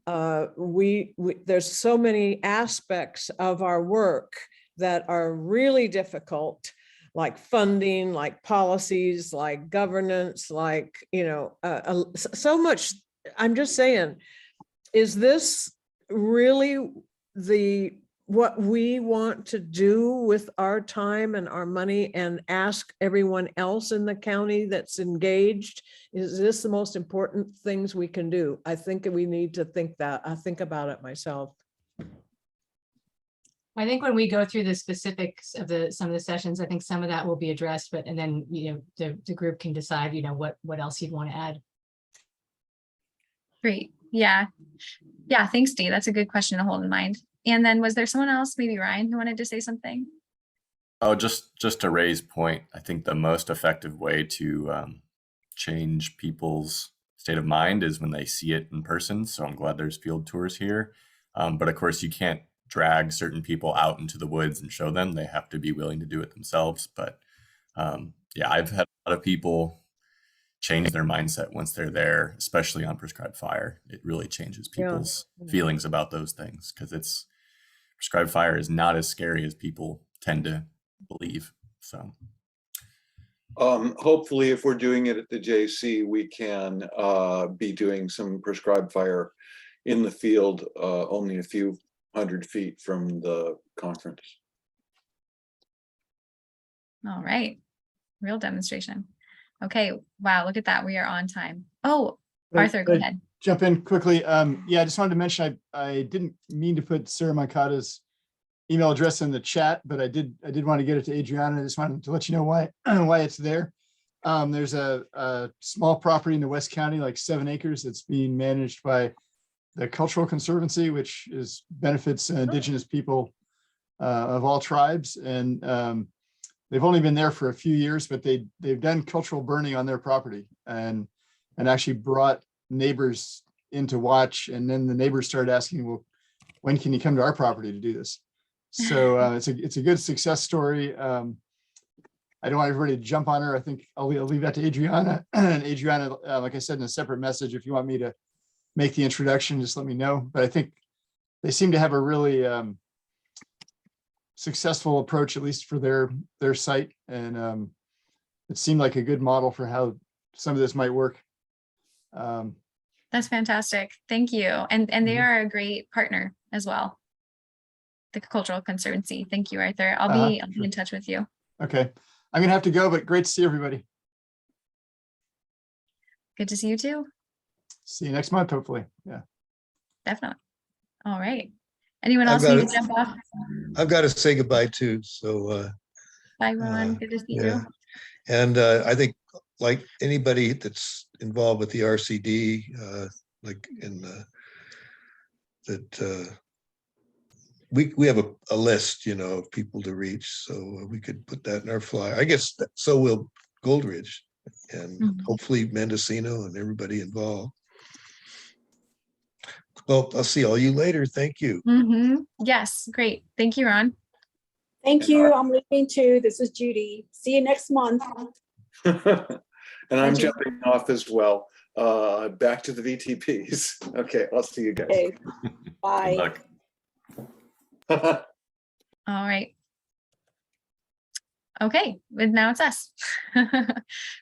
[SPEAKER 6] There's so many aspects of our work that are really difficult, like funding, like policies, like governance, like, so much. I'm just saying, is this really what we want to do with our time and our money, and ask everyone else in the county that's engaged? Is this the most important things we can do? I think we need to think that. I think about it myself.
[SPEAKER 10] I think when we go through the specifics of some of the sessions, I think some of that will be addressed, and then, the group can decide, what else you'd want to add.
[SPEAKER 2] great. Yeah. Thanks, Dee. That's a good question to hold in mind. And then was there someone else, maybe Ryan, who wanted to say something?
[SPEAKER 9] Oh, just to Ray's point, I think the most effective way to change people's state of mind is when they see it in person. So I'm glad there's field tours here. But of course, you can't drag certain people out into the woods and show them. They have to be willing to do it themselves. But I've had a lot of people change their mindset once they're there, especially on prescribed fire. It really changes people's feelings about those things, because prescribed fire is not as scary as people tend to believe. So
[SPEAKER 7] hopefully, if we're doing it at the JC, we can be doing some prescribed fire in the field, only a few 100 feet from the conference.
[SPEAKER 2] All right. Real demonstration. Okay. Wow. Look at that. We are on time. Oh, Arthur, go ahead.
[SPEAKER 8] Jump in quickly. I just wanted to mention, I didn't mean to put Sarah Moncada's email address in the chat, but I did want to get it to Adriana. I just wanted to let you know why it's there. There's a small property in the West County, like 7 acres, that's being managed by the Cultural Conservancy, which benefits Indigenous people of all tribes. And they've only been there for a few years, but they've done cultural burning on their property, and actually brought neighbors in to watch. And then the neighbors started asking, well, when can you come to our property to do this? So it's a good success story. I don't want everybody to jump on her. I think I'll leave that to Adriana. And Adriana, like I said, in a separate message, if you want me to make the introduction, just let me know. But I think they seem to have a really successful approach, at least for their site. And it seemed like a good model for how some of this might work.
[SPEAKER 2] That's fantastic. Thank you. And they are a great partner as well, the Cultural Conservancy. Thank you, Arthur. I'll be in touch with you.
[SPEAKER 8] Okay. I'm going to have to go, but great to see everybody.
[SPEAKER 2] Good to see you too.
[SPEAKER 8] See you next month, hopefully. Yeah.
[SPEAKER 2] Definitely. All right. Anyone else need to jump off?
[SPEAKER 5] I've got to say goodbye too. So
[SPEAKER 2] bye, Ron. Good to see you.
[SPEAKER 5] And I think, like anybody that's involved with the RCD, like in that we have a list, of people to reach, so we could put that in our flyer. I guess so will Gold Ridge and hopefully Mendocino and everybody involved. Well, I'll see all you later. Thank you.
[SPEAKER 2] Yes, great. Thank you, Ron.
[SPEAKER 3] Thank you. I'm leaving too. This is Judy. See you next month.
[SPEAKER 7] And I'm jumping off as well. Back to the VTPs. Okay, I'll see you guys.
[SPEAKER 3] Okay. Bye.
[SPEAKER 2] All right. Okay, and now it's us.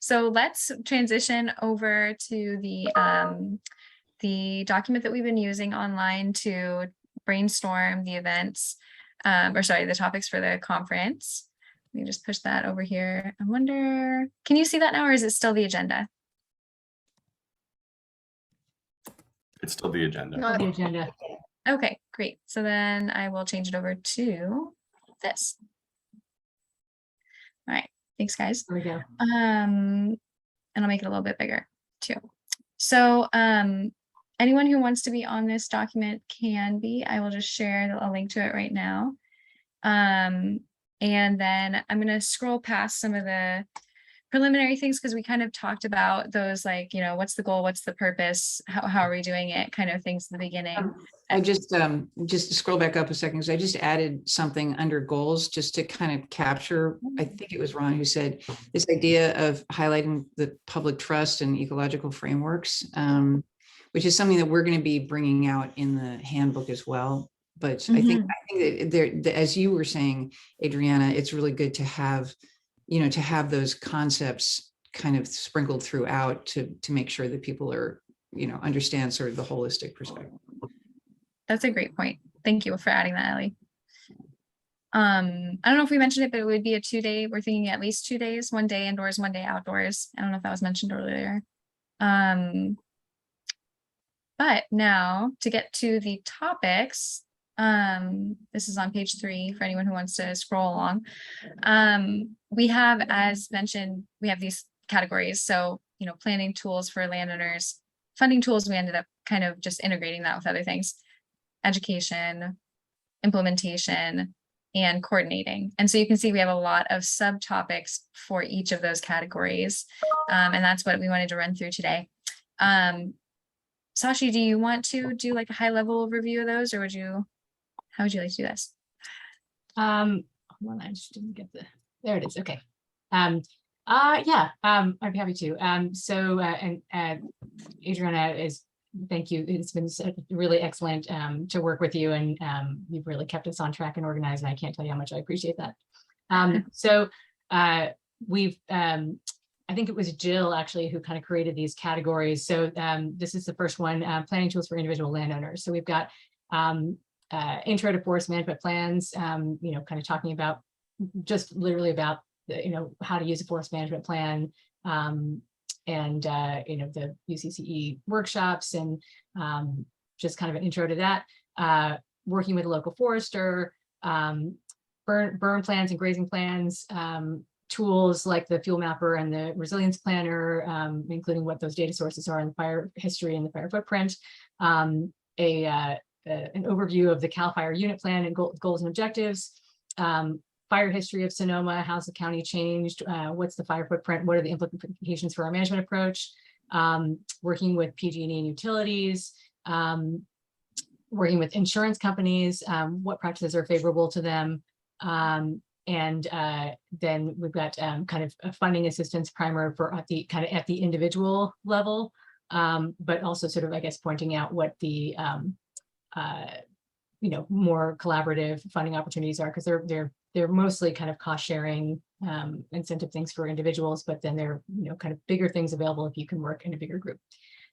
[SPEAKER 2] So let's transition over to the document that we've been using online to brainstorm the events, the topics for the conference. Let me just push that over here. I wonder, can you see that now, or is it still the agenda?
[SPEAKER 9] It's still the agenda.
[SPEAKER 10] Not the agenda.
[SPEAKER 2] Okay, great. So then I will change it over to this. All right, thanks guys.
[SPEAKER 10] There we go.
[SPEAKER 2] And I'll make it a little bit bigger too. So anyone who wants to be on this document can be. I will just share a link to it right now. And then I'm going to scroll past some of the preliminary things because we kind of talked about those, like, what's the goal, what's the purpose, how are we doing it, kind of things at the beginning.
[SPEAKER 11] I just scroll back up a second, because I just added something under goals just to kind of capture, I think it was Ron who said this idea of highlighting the public trust and ecological frameworks, which is something that we're going to be bringing out in the handbook as well. But I think that there, as you were saying, Adriana, it's really good to have, to have those concepts kind of sprinkled throughout to make sure that people are, understand sort of the holistic perspective.
[SPEAKER 2] That's a great point. Thank you for adding that, Ellie. I don't know if we mentioned it, but it would be a 2-day. We're thinking at least 2 days, 1 day indoors, 1 day outdoors. I don't know if that was mentioned earlier. But now to get to the topics, this is on page 3 for anyone who wants to scroll along. We have, as mentioned, we have these categories. So, planning tools for landowners, funding tools, we ended up kind of just integrating that with other things, education, implementation, and coordinating. And so you can see we have a lot of subtopics for each of those categories. And that's what we wanted to run through today. Sashi, do you want to do like a high level overview of those, or how would you like to do this?
[SPEAKER 10] Hold on, I just didn't get there it is. Okay. Yeah, I'd be happy to. And Adriana, thank you. It's been really excellent to work with you, and you've really kept us on track and organized, and I can't tell you how much I appreciate that. I think it was Jill actually who kind of created these categories. So this is the first one, planning tools for individual landowners. So we've got intro to forest management plans, kind of talking about just literally about how to use a forest management plan, and the UCCE workshops, and just kind of an intro to that. Working with a local forester, burn plans and grazing plans, tools like the fuel mapper and the resilience planner, including what those data sources are in the fire history and the fire footprint, an overview of the CAL FIRE unit plan and goals and objectives, fire history of Sonoma, how's the county changed, what's the fire footprint, what are the implications for our management approach, working with PG&E and utilities, working with insurance companies, what practices are favorable to them, and then we've got kind of a funding assistance primer for at the individual level, but also sort of, I guess, pointing out what the more collaborative funding opportunities are, because they're mostly kind of cost sharing incentive things for individuals, but then they're kind of bigger things available if you can work in a bigger group.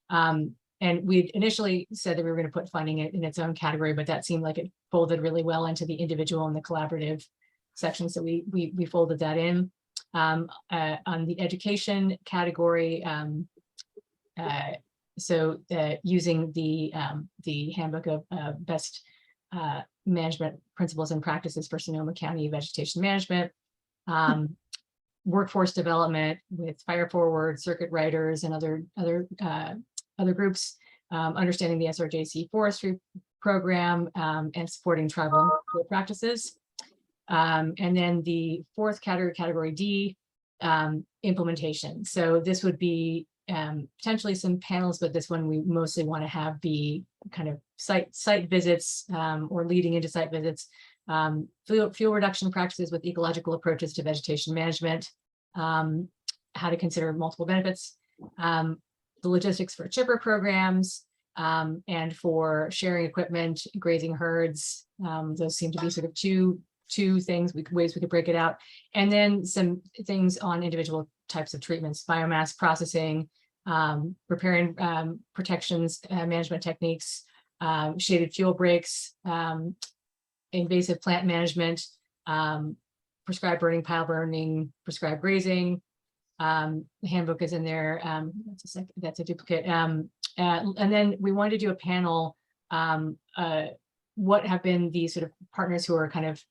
[SPEAKER 10] And we initially said that we were going to put funding in its own category, but that seemed like it folded really well into the individual and the collaborative section. So we folded that in. On the education category, using the handbook of best management principles and practices for Sonoma County vegetation management, workforce development with Fire Forward, circuit riders, and other groups, understanding the SRJC forestry program and supporting tribal and cultural practices. And then the fourth category, category D, implementation. So this would be potentially some panels, but this one we mostly want to have be kind of site visits or leading into site visits, fuel reduction practices with ecological approaches to vegetation management, how to consider multiple benefits, the logistics for chipper programs, and for sharing equipment, grazing herds. Those seem to be sort of two things, ways we could break it out. And then some things on individual types of treatments, biomass processing, repairing protections, management techniques, shaded fuel breaks, invasive plant management, prescribed burning, pile burning, prescribed grazing. The handbook is in there. That's a duplicate. And then we wanted to do a panel. What have been the sort of partners who are kind of,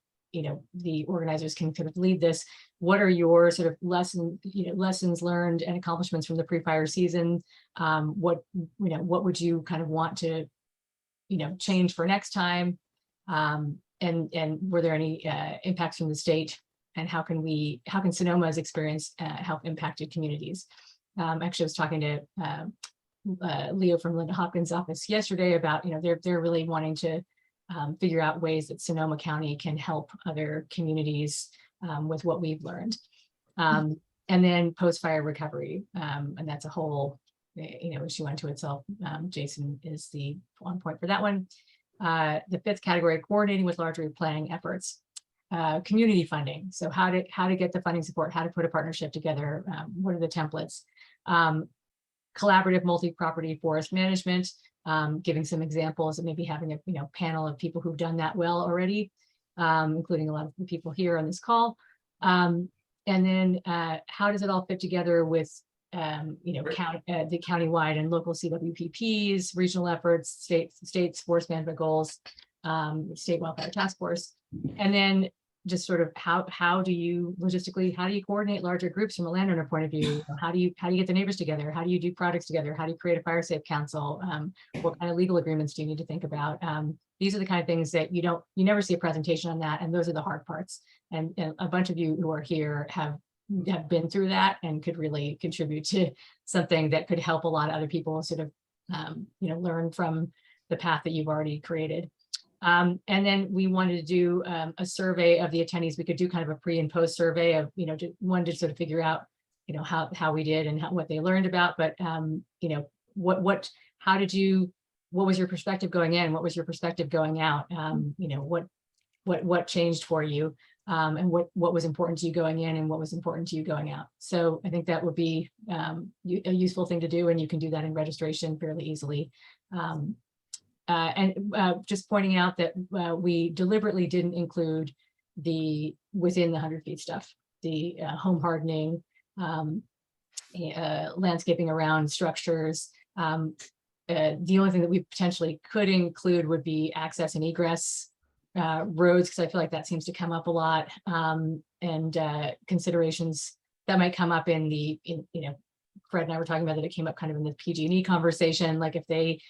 [SPEAKER 10] the organizers can kind of lead this. What are your sort of lessons learned and accomplishments from the pre-fire season? What would you kind of want to, change for next time? And were there any impacts from the state? And how can Sonoma's experience help impacted communities? Actually, I was talking to Leo from Linda Hopkins' office yesterday about, they're really wanting to figure out ways that Sonoma County can help other communities with what we've learned. And then post-fire recovery, and that's a whole, issue unto itself. Jason is the on point for that one. The fifth category, coordinating with larger planning efforts. Community funding. So how to get the funding support, how to put a partnership together, what are the templates? Collaborative multi-property forest management, giving some examples and maybe having a panel of people who've done that well already, including a lot of the people here on this call. And then how does it all fit together with the countywide and local CWPPs, regional efforts, states forest management goals, state wildfire task force, and then just sort of how do you coordinate larger groups from a landowner point of view? How do you get the neighbors together? How do you do projects together? How do you create a fire safe council? What kind of legal agreements do you need to think about? These are the kind of things that you never see a presentation on that, and those are the hard parts. And a bunch of you who are here have been through that and could really contribute to something that could help a lot of other people sort of learn from the path that you've already created. And then we wanted to do a survey of the attendees. We could do kind of a pre and post survey of, one to sort of figure out, how we did and what they learned about, but what was your perspective going in? What was your perspective going out? What changed for you? And what was important to you going in and what was important to you going out. So I think that would be a useful thing to do, and you can do that in registration fairly easily. Just pointing out that we deliberately didn't include the within the 100 feet stuff, the home hardening, landscaping around structures. The only thing that we potentially could include would be access and egress roads, because I feel like that seems to come up a lot, and considerations that might come up in Fred and I were talking about that it came up kind of in the PG&E conversation, like if they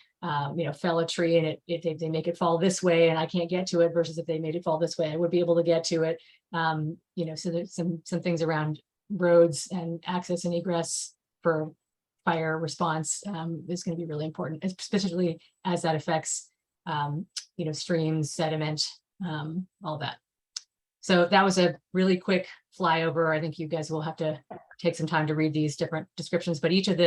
[SPEAKER 10] fell a tree and if they make it fall this way and I can't get to it, versus if they made it fall this way I would be able to get to it. So there's some things around roads and access and egress for fire response is going to be really important, especially as that affects streams, sediment, all that. So that was a really quick flyover. I think you guys will have to take some time to read these different descriptions, but each of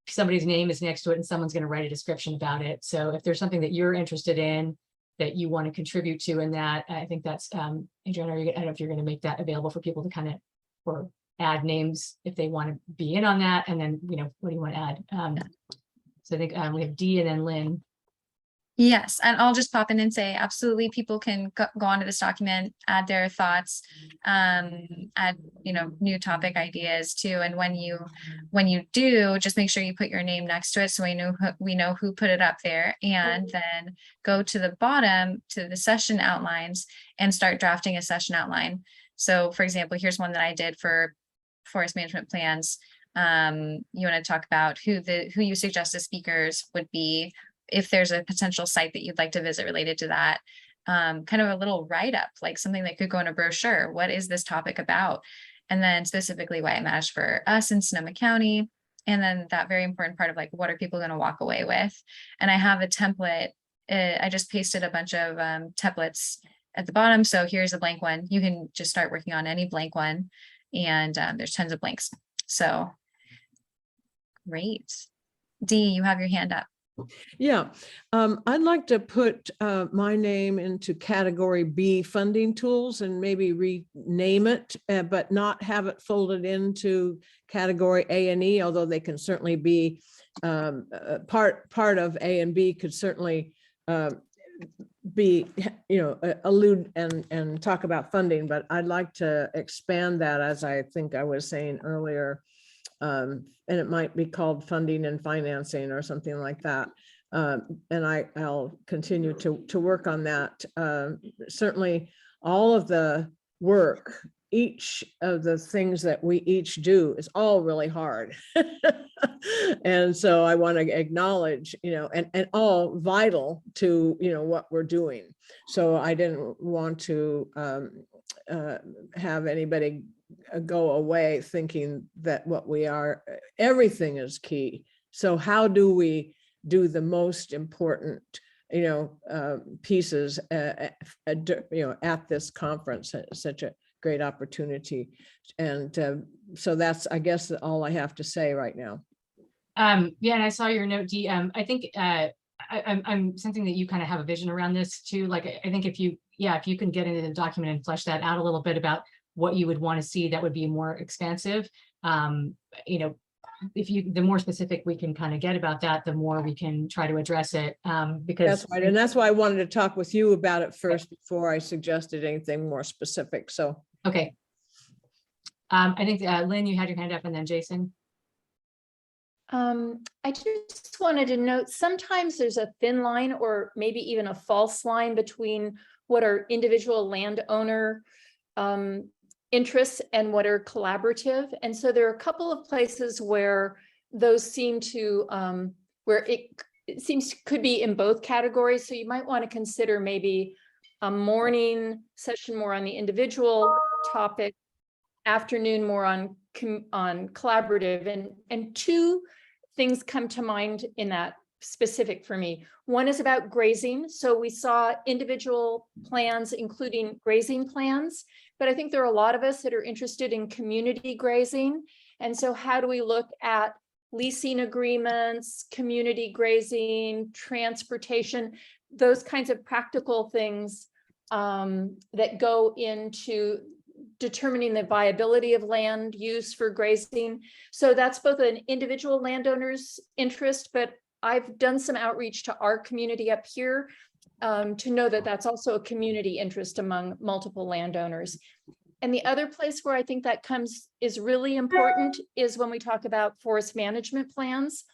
[SPEAKER 10] somebody's name is next to it and someone's going to write a description about it. So if there's something that you're interested in that you want to contribute to in that, I think that's, Adriana, I don't know if you're going to make that available for people to kind of, or add names if they want to be in on that. And then, what do you want to add? So I think we have Dee and then Lynn.
[SPEAKER 2] Yes, and I'll just pop in and say, absolutely, people can go onto this document, add their thoughts, add, new topic ideas too. And when you do, just make sure you put your name next to it so we know who put it up there, and then go to the bottom to the session outlines and start drafting a session outline. So for example, here's one that I did for forest management plans. You want to talk about who you suggest the speakers would be, if there's a potential site that you'd like to visit related to that, kind of a little write-up, like something that could go in a brochure. What is this topic about? And then specifically why it matters for us in Sonoma County. And then that very important part of like, what are people going to walk away with? And I have a template. I just pasted a bunch of templates at the bottom. So here's a blank one. You can just start working on any blank one. And there's tons of blanks. So great. Dee, you have your hand up.
[SPEAKER 6] Yeah, I'd like to put my name into category B funding tools and maybe rename it, but not have it folded into category A and E, although they can certainly be part of A and B could certainly be, allude and talk about funding, but I'd like to expand that, as I think I was saying earlier. And it might be called funding and financing or something like that. And I'll continue to work on that. Certainly all of the work, each of the things that we each do is all really hard. And so I want to acknowledge, and all vital to, what we're doing. So I didn't want to have anybody go away thinking that what we are, everything is key. So how do we do the most important, pieces, at this conference? Such a great opportunity. And so that's, I guess, all I have to say right now.
[SPEAKER 10] Yeah, and I saw your note, Dee. I think I'm something that you kind of have a vision around this too. Like, I think if you can get into the document and flesh that out a little bit about what you would want to see, that would be more expansive. The more specific we can kind of get about that, the more we can try to address it. Because
[SPEAKER 6] that's right. And that's why I wanted to talk with you about it first before I suggested anything more specific. So,
[SPEAKER 10] okay. I think Lynn, you had your hand up, and then Jason.
[SPEAKER 1] I just wanted to note, sometimes there's a thin line or maybe even a false line between what are individual landowner interests and what are collaborative. And so there are a couple of places where those seem to, where it seems could be in both categories. So you might want to consider maybe a morning session more on the individual topic, afternoon more on collaborative, and two things come to mind in that specific for me. One is about grazing. So we saw individual plans, including grazing plans, but I think there are a lot of us that are interested in community grazing. And so how do we look at leasing agreements, community grazing, transportation, those kinds of practical things that go into determining the viability of land use for grazing. So that's both an individual landowner's interest, but I've done some outreach to our community up here to know that that's also a community interest among multiple landowners. And the other place where I think that is really important is when we talk about forest management plans,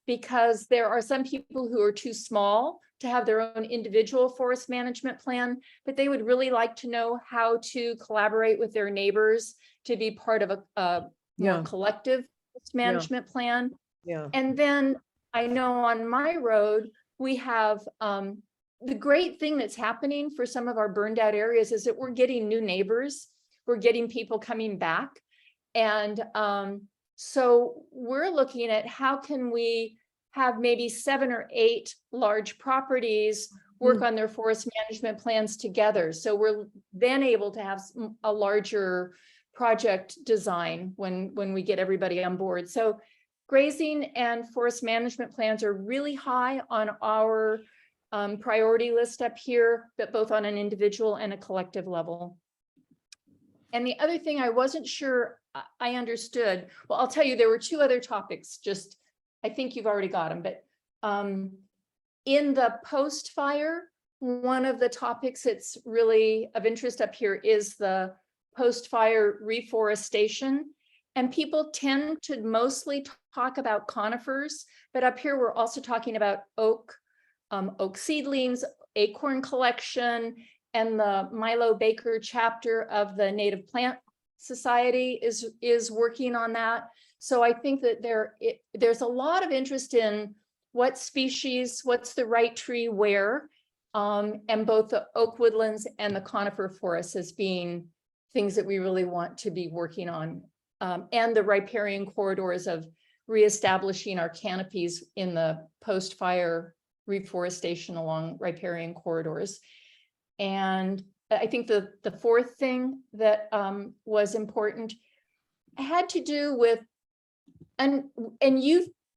[SPEAKER 1] because there are some people who are too small to have their own individual forest management plan, but they would really like to know how to collaborate with their neighbors to be part of a more collective forest management plan.
[SPEAKER 6] Yeah.
[SPEAKER 1] And then I know on my road, we have the great thing that's happening for some of our burned out areas is that we're getting new neighbors. We're getting people coming back. And so we're looking at how can we have maybe 7 or 8 large properties work on their forest management plans together. So we're then able to have a larger project design when we get everybody on board. So grazing and forest management plans are really high on our priority list up here, but both on an individual and a collective level. And the other thing I wasn't sure I understood, well, I'll tell you, there were 2 other topics, just, I think you've already got them, but in the post-fire, one of the topics that's really of interest up here is the post-fire reforestation. And people tend to mostly talk about conifers, but up here we're also talking about oak, oak seedlings, acorn collection, and the Milo Baker chapter of the Native Plant Society is working on that. So I think that there's a lot of interest in what species, what's the right tree where, and both the oak woodlands and the conifer forests as being things that we really want to be working on, and the riparian corridors of reestablishing our canopies in the post-fire reforestation along riparian corridors. And I think the fourth thing that was important had to do with, and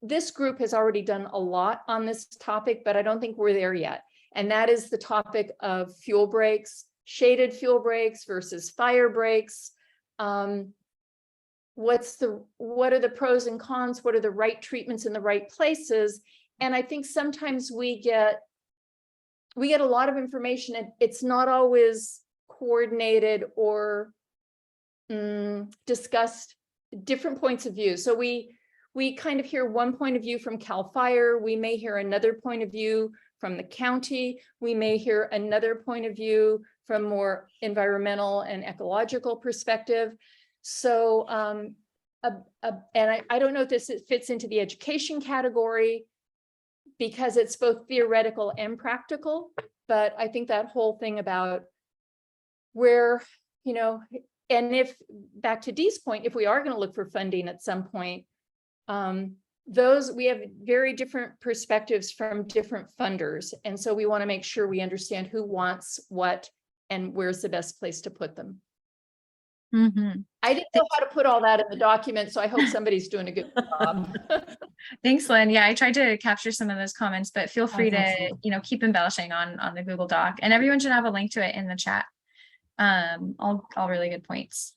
[SPEAKER 1] this group has already done a lot on this topic, but I don't think we're there yet. And that is the topic of fuel breaks, shaded fuel breaks versus fire breaks. What are the pros and cons? What are the right treatments in the right places? And I think sometimes we get a lot of information and it's not always coordinated or discussed different points of view. So we kind of hear one point of view from CAL FIRE. We may hear another point of view from the county. We may hear another point of view from more environmental and ecological perspective. So, and I don't know if this fits into the education category because it's both theoretical and practical, but I think that whole thing about where, and if, back to Dee's point, if we are going to look for funding at some point, we have very different perspectives from different funders. And so we want to make sure we understand who wants what and where's the best place to put them.
[SPEAKER 2] Mm-hmm.
[SPEAKER 1] I didn't know how to put all that in the document, so I hope somebody's doing a good job.
[SPEAKER 2] Thanks, Lynn. Yeah, I tried to capture some of those comments, but feel free to, keep embellishing on the Google Doc, and everyone should have a link to it in the chat. All really good points.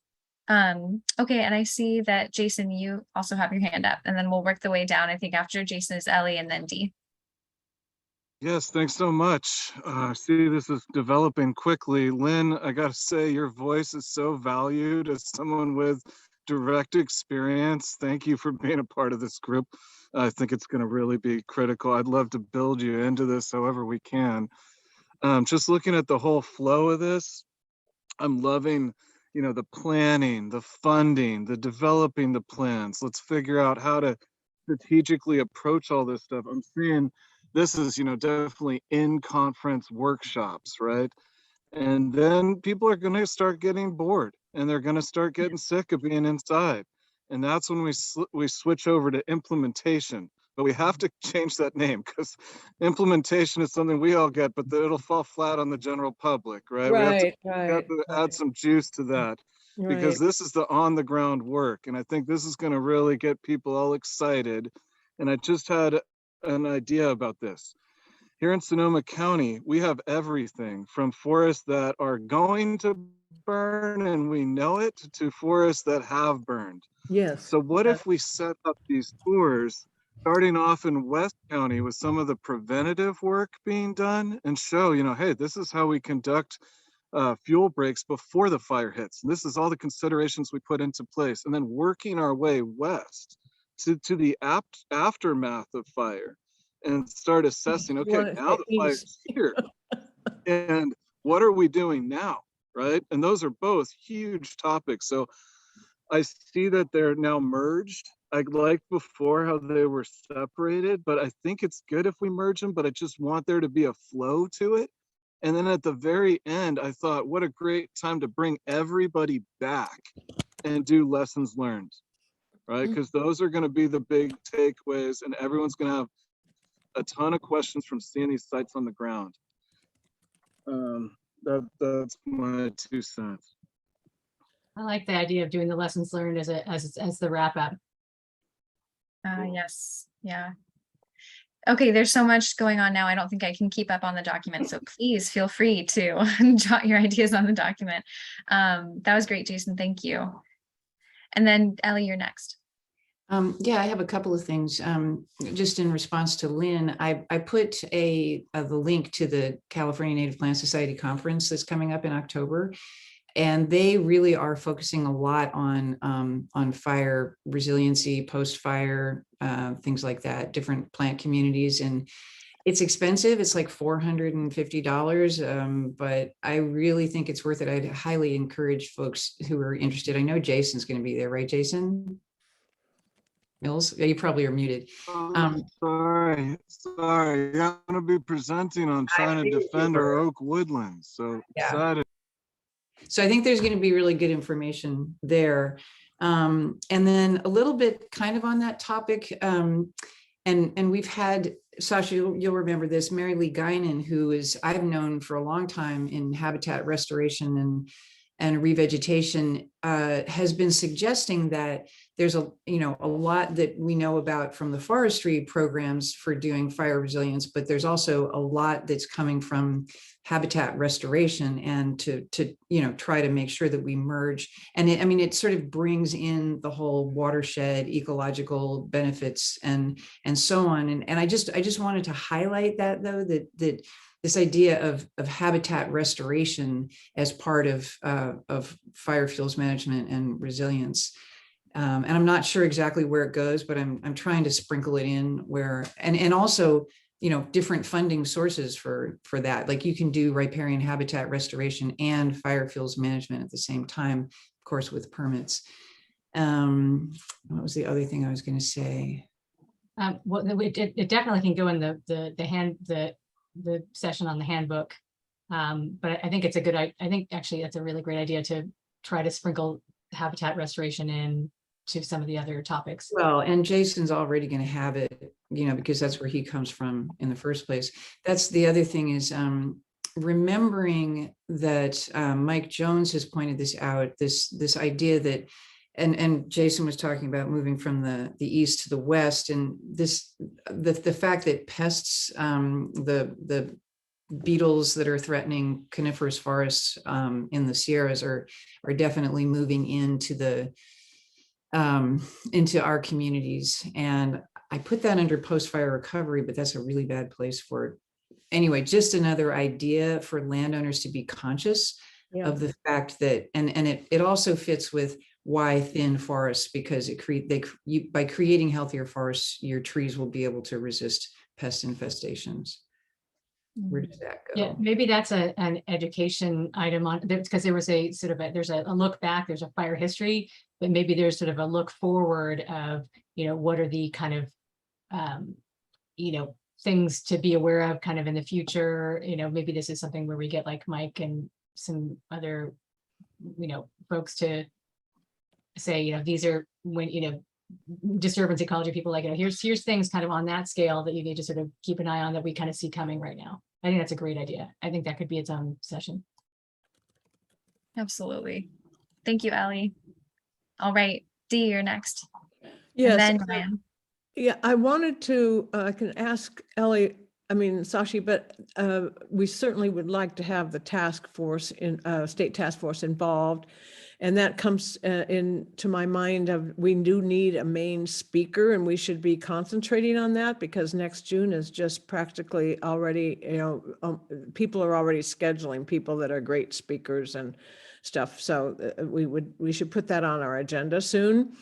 [SPEAKER 2] Okay, and I see that Jason, you also have your hand up, and then we'll work the way down. I think after Jason is Ellie and then Dee.
[SPEAKER 14] Yes, thanks so much. See, this is developing quickly. Lynn, I gotta say, your voice is so valued as someone with direct experience. Thank you for being a part of this group. I think it's gonna really be critical. I'd love to build you into this however we can. Just looking at the whole flow of this, I'm loving, the planning, the funding, the developing the plans. Let's figure out how to strategically approach all this stuff. I'm seeing this is, definitely in conference workshops, right? And then people are going to start getting bored and they're going to start getting sick of being inside. And that's when we switch over to implementation. But we have to change that name because implementation is something we all get, but it'll fall flat on the general public, right? We have to add some juice to that because this is the on the ground work. And I think this is going to really get people all excited. And I just had an idea about this. Here in Sonoma County, we have everything from forests that are going to burn and we know it to forests that have burned.
[SPEAKER 6] Yes.
[SPEAKER 14] So what if we set up these tours starting off in West County with some of the preventative work being done and show, hey, this is how we conduct fuel breaks before the fire hits. And this is all the considerations we put into place, and then working our way west to the aftermath of fire and start assessing, okay, now the fire's here and what are we doing now, right? And those are both huge topics. So I see that they're now merged. I liked before how they were separated, but I think it's good if we merge them, but I just want there to be a flow to it. And then at the very end, I thought, what a great time to bring everybody back and do lessons learned, right? Because those are going to be the big takeaways and everyone's going to have a ton of questions from seeing these sites on the ground. That's my 2 cents.
[SPEAKER 10] I like the idea of doing the lessons learned as the wrap up.
[SPEAKER 2] Yes. Yeah. Okay, there's so much going on now. I don't think I can keep up on the document. So please feel free to jot your ideas on the document. That was great, Jason. Thank you. And then Ellie, you're next.
[SPEAKER 11] Yeah, I have a couple of things. Just in response to Lynn, I put the link to the California Native Plant Society conference that's coming up in October. And they really are focusing a lot on fire resiliency, post-fire, things like that, different plant communities. And it's expensive. It's like $450, but I really think it's worth it. I'd highly encourage folks who are interested. I know Jason's going to be there, right, Jason? Mills. Yeah, you probably are muted.
[SPEAKER 14] Sorry. I'm gonna be presenting on trying to defend our oak woodlands. So excited.
[SPEAKER 11] So I think there's going to be really good information there. And then a little bit kind of on that topic. And we've had, Sasha, you'll remember this, Mary Lee Guinan, who is, I've known for a long time in habitat restoration and revegetation, has been suggesting that there's a lot that we know about from the forestry programs for doing fire resilience, but there's also a lot that's coming from habitat restoration and to try to make sure that we merge. And it sort of brings in the whole watershed ecological benefits and so on. And I just wanted to highlight that, though, that this idea of habitat restoration as part of fire fuels management and resilience. And I'm not sure exactly where it goes, but I'm trying to sprinkle it in where, and also, different funding sources for that. Like you can do riparian habitat restoration and fire fuels management at the same time, of course, with permits. What was the other thing I was going to say?
[SPEAKER 10] Well, it definitely can go in the session on the handbook. But I think it's I think actually that's a really great idea to try to sprinkle habitat restoration in to some of the other topics.
[SPEAKER 11] Well, and Jason's already going to have it, because that's where he comes from in the first place. That's the other thing is remembering that Mike Jones has pointed this out, this idea that, and Jason was talking about moving from the east to the west, and the fact that pests, the beetles that are threatening coniferous forests in the Sierras are definitely moving into our communities. And I put that under post-fire recovery, but that's a really bad place for it. Anyway, just another idea for landowners to be conscious of the fact that, and it also fits with why thin forests, because by creating healthier forests, your trees will be able to resist pest infestations. Where does that go?
[SPEAKER 10] Yeah, maybe that's an education item on, because there was a sort of there's a look back, there's a fire history, but maybe there's sort of a look forward of, what are the kind of, things to be aware of kind of in the future. Maybe this is something where we get like Mike and some other, folks to say, these are when, disturbance ecology people like, here's things kind of on that scale that you need to sort of keep an eye on that we kind of see coming right now. I think that's a great idea. I think that could be its own session.
[SPEAKER 2] Absolutely. Thank you, Ellie. All right, Dee, you're next.
[SPEAKER 6] Yes.
[SPEAKER 2] And then Ryan.
[SPEAKER 6] Yeah, I wanted to, I can ask Ellie, Sashi, but we certainly would like to have the task force state task force involved. And that comes into my mind of, we do need a main speaker, and we should be concentrating on that, because next June is just practically already, people are already scheduling people that are great speakers and stuff. So we should put that on our agenda soon.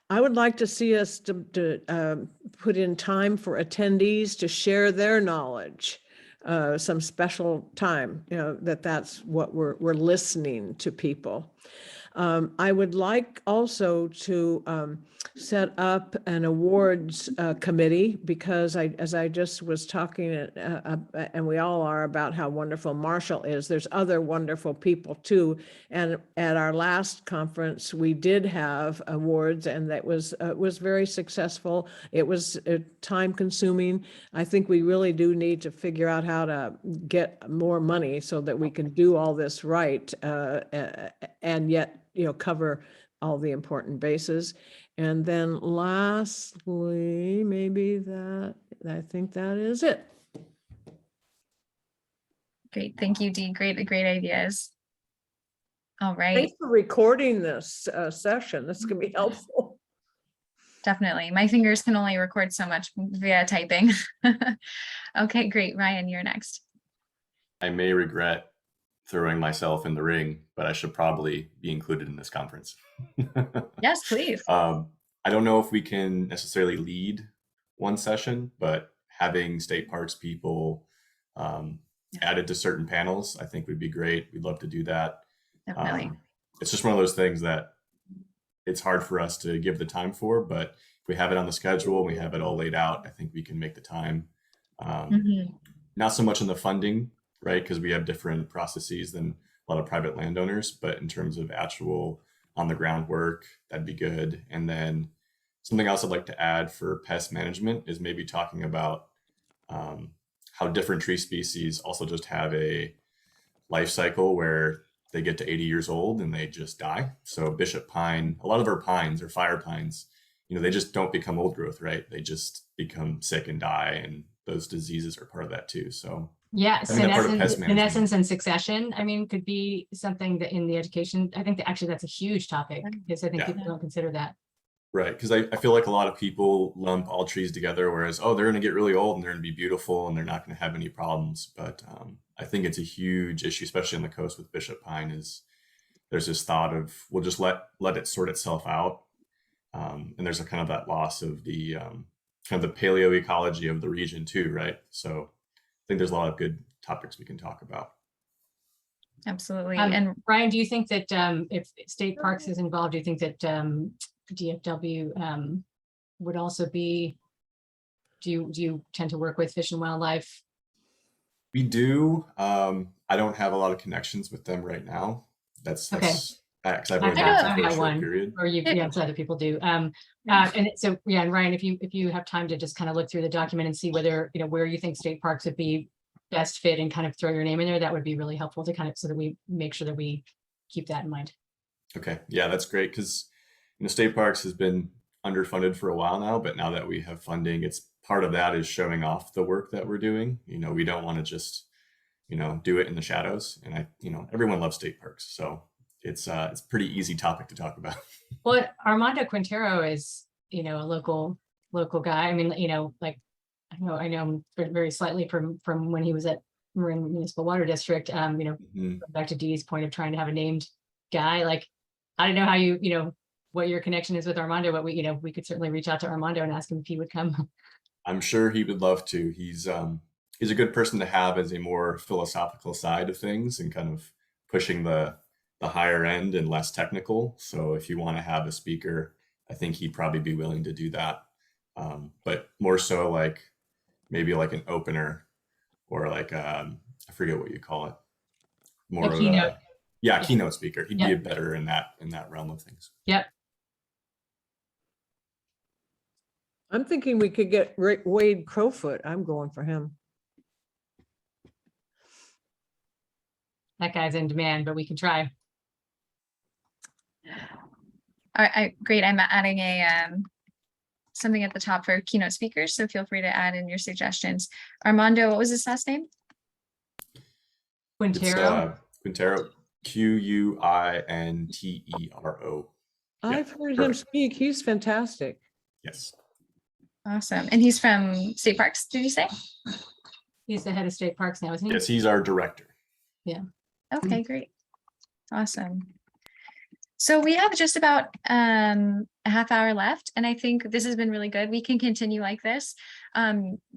[SPEAKER 6] I would like to see us to put in time for attendees to share their knowledge, some special time, that's what we're listening to people. I would like also to set up an awards committee, because as I just was talking, and we all are, about how wonderful Marshall is, there's other wonderful people too. And at our last conference, we did have awards, and that was very successful. It was time consuming. I think we really do need to figure out how to get more money so that we can do all this right, and yet cover all the important bases. And then lastly, maybe I think that is it.
[SPEAKER 2] Great, thank you, Dee. Great ideas. All right.
[SPEAKER 6] Thanks for recording this session. This can be helpful.
[SPEAKER 2] Definitely. My fingers can only record so much via typing. Okay, great. Ryan, you're next.
[SPEAKER 9] I may regret throwing myself in the ring, but I should probably be included in this conference.
[SPEAKER 2] Yes, please.
[SPEAKER 9] I don't know if we can necessarily lead one session, but having state parks people added to certain panels, I think would be great. We'd love to do that.
[SPEAKER 2] Definitely.
[SPEAKER 9] It's just one of those things that it's hard for us to give the time for, but we have it on the schedule, we have it all laid out, I think we can make the time. Not so much in the funding, right? Because we have different processes than a lot of private landowners, but in terms of actual on the ground work, that'd be good. And then something else I'd like to add for pest management is maybe talking about how different tree species also just have a life cycle where they get to 80 years old and they just die. So bishop pine, a lot of our pines or fire pines, they just don't become old growth, right? They just become sick and die, and those diseases are part of that too. So
[SPEAKER 10] yeah,
[SPEAKER 9] senescence
[SPEAKER 10] and succession, I mean, could be something that in the education, I think that actually that's a huge topic, because I think people don't consider that.
[SPEAKER 9] Right, because I feel like a lot of people lump all trees together, whereas, oh, they're going to get really old and they're going to be beautiful and they're not going to have any problems. But I think it's a huge issue, especially on the coast with bishop pine, is there's this thought of we'll just let it sort itself out. And there's a kind of that loss of the kind of the paleoecology of the region too, right? So I think there's a lot of good topics we can talk about.
[SPEAKER 2] Absolutely.
[SPEAKER 10] And Ryan, do you think that if state parks is involved, do you think that DFW would also be, do you tend to work with Fish and Wildlife?
[SPEAKER 9] We do. I don't have a lot of connections with them right now. That's
[SPEAKER 10] okay.
[SPEAKER 9] Because I've only been for a short period.
[SPEAKER 10] Or so other people do. And so yeah, and Ryan, if you have time to just kind of look through the document and see whether where you think state parks would be best fit and kind of throw your name in there, that would be really helpful to kind of so that we make sure that we keep that in mind. Okay,
[SPEAKER 9] yeah, that's great, because state parks has been underfunded for a while now, but now that we have funding, it's part of that is showing off the work that we're doing. We don't want to just do it in the shadows, and everyone loves state parks, so it's a pretty easy topic to talk about.
[SPEAKER 10] Well, Armando Quintero is a local guy. I mean, like I know him very slightly from when he was at Marin Municipal Water District. Back to Dee's point of trying to have a named guy. Like, I don't know how you what your connection is with Armando, but we could certainly reach out to Armando and ask him if he would come.
[SPEAKER 9] I'm sure he would love to. He's a good person to have as a more philosophical side of things and kind of pushing the higher end and less technical. So if you want to have a speaker, I think he'd probably be willing to do that. But more so like maybe like an opener or like I forget what you call it. More of
[SPEAKER 10] keynote.
[SPEAKER 9] Keynote speaker. He'd be better in that realm of things.
[SPEAKER 10] Yep.
[SPEAKER 6] I'm thinking we could get Wade Crowfoot. I'm going for him.
[SPEAKER 10] That guy's in demand, but we can try.
[SPEAKER 2] All right, great. I'm adding a something at the top for keynote speakers, so feel free to add in your suggestions. Armando, what was his last name?
[SPEAKER 10] Quintero.
[SPEAKER 9] Quintero, Quintero.
[SPEAKER 6] I've heard him speak. He's fantastic.
[SPEAKER 9] Yes.
[SPEAKER 2] Awesome. And he's from State Parks, did you say?
[SPEAKER 10] He's the head of State Parks now, isn't he?
[SPEAKER 9] Yes, he's our director.
[SPEAKER 10] Yeah.
[SPEAKER 2] Okay, great. Awesome. So we have just about a half hour left, and I think this has been really good. We can continue like this,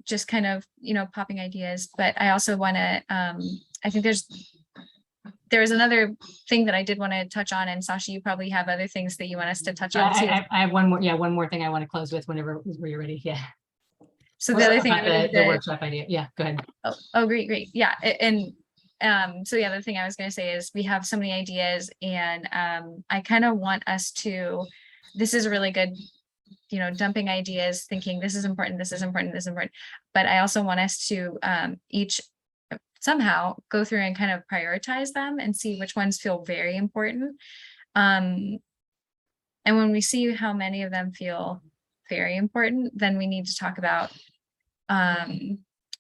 [SPEAKER 2] just kind of, popping ideas. But I also want to, I think there's another thing that I did want to touch on, and Sasha, you probably have other things that you want us to touch on too.
[SPEAKER 10] I have one more thing I want to close with whenever you're ready. Yeah.
[SPEAKER 2] So the other thing,
[SPEAKER 10] the workshop idea. Yeah, go ahead.
[SPEAKER 2] Oh, great. Yeah. So the other thing I was going to say is we have so many ideas, and I kind of want us to, this is really good, dumping ideas, thinking this is important, this is important, this is important. But I also want us to each somehow go through and kind of prioritize them and see which ones feel very important. And when we see how many of them feel very important, then we need to talk about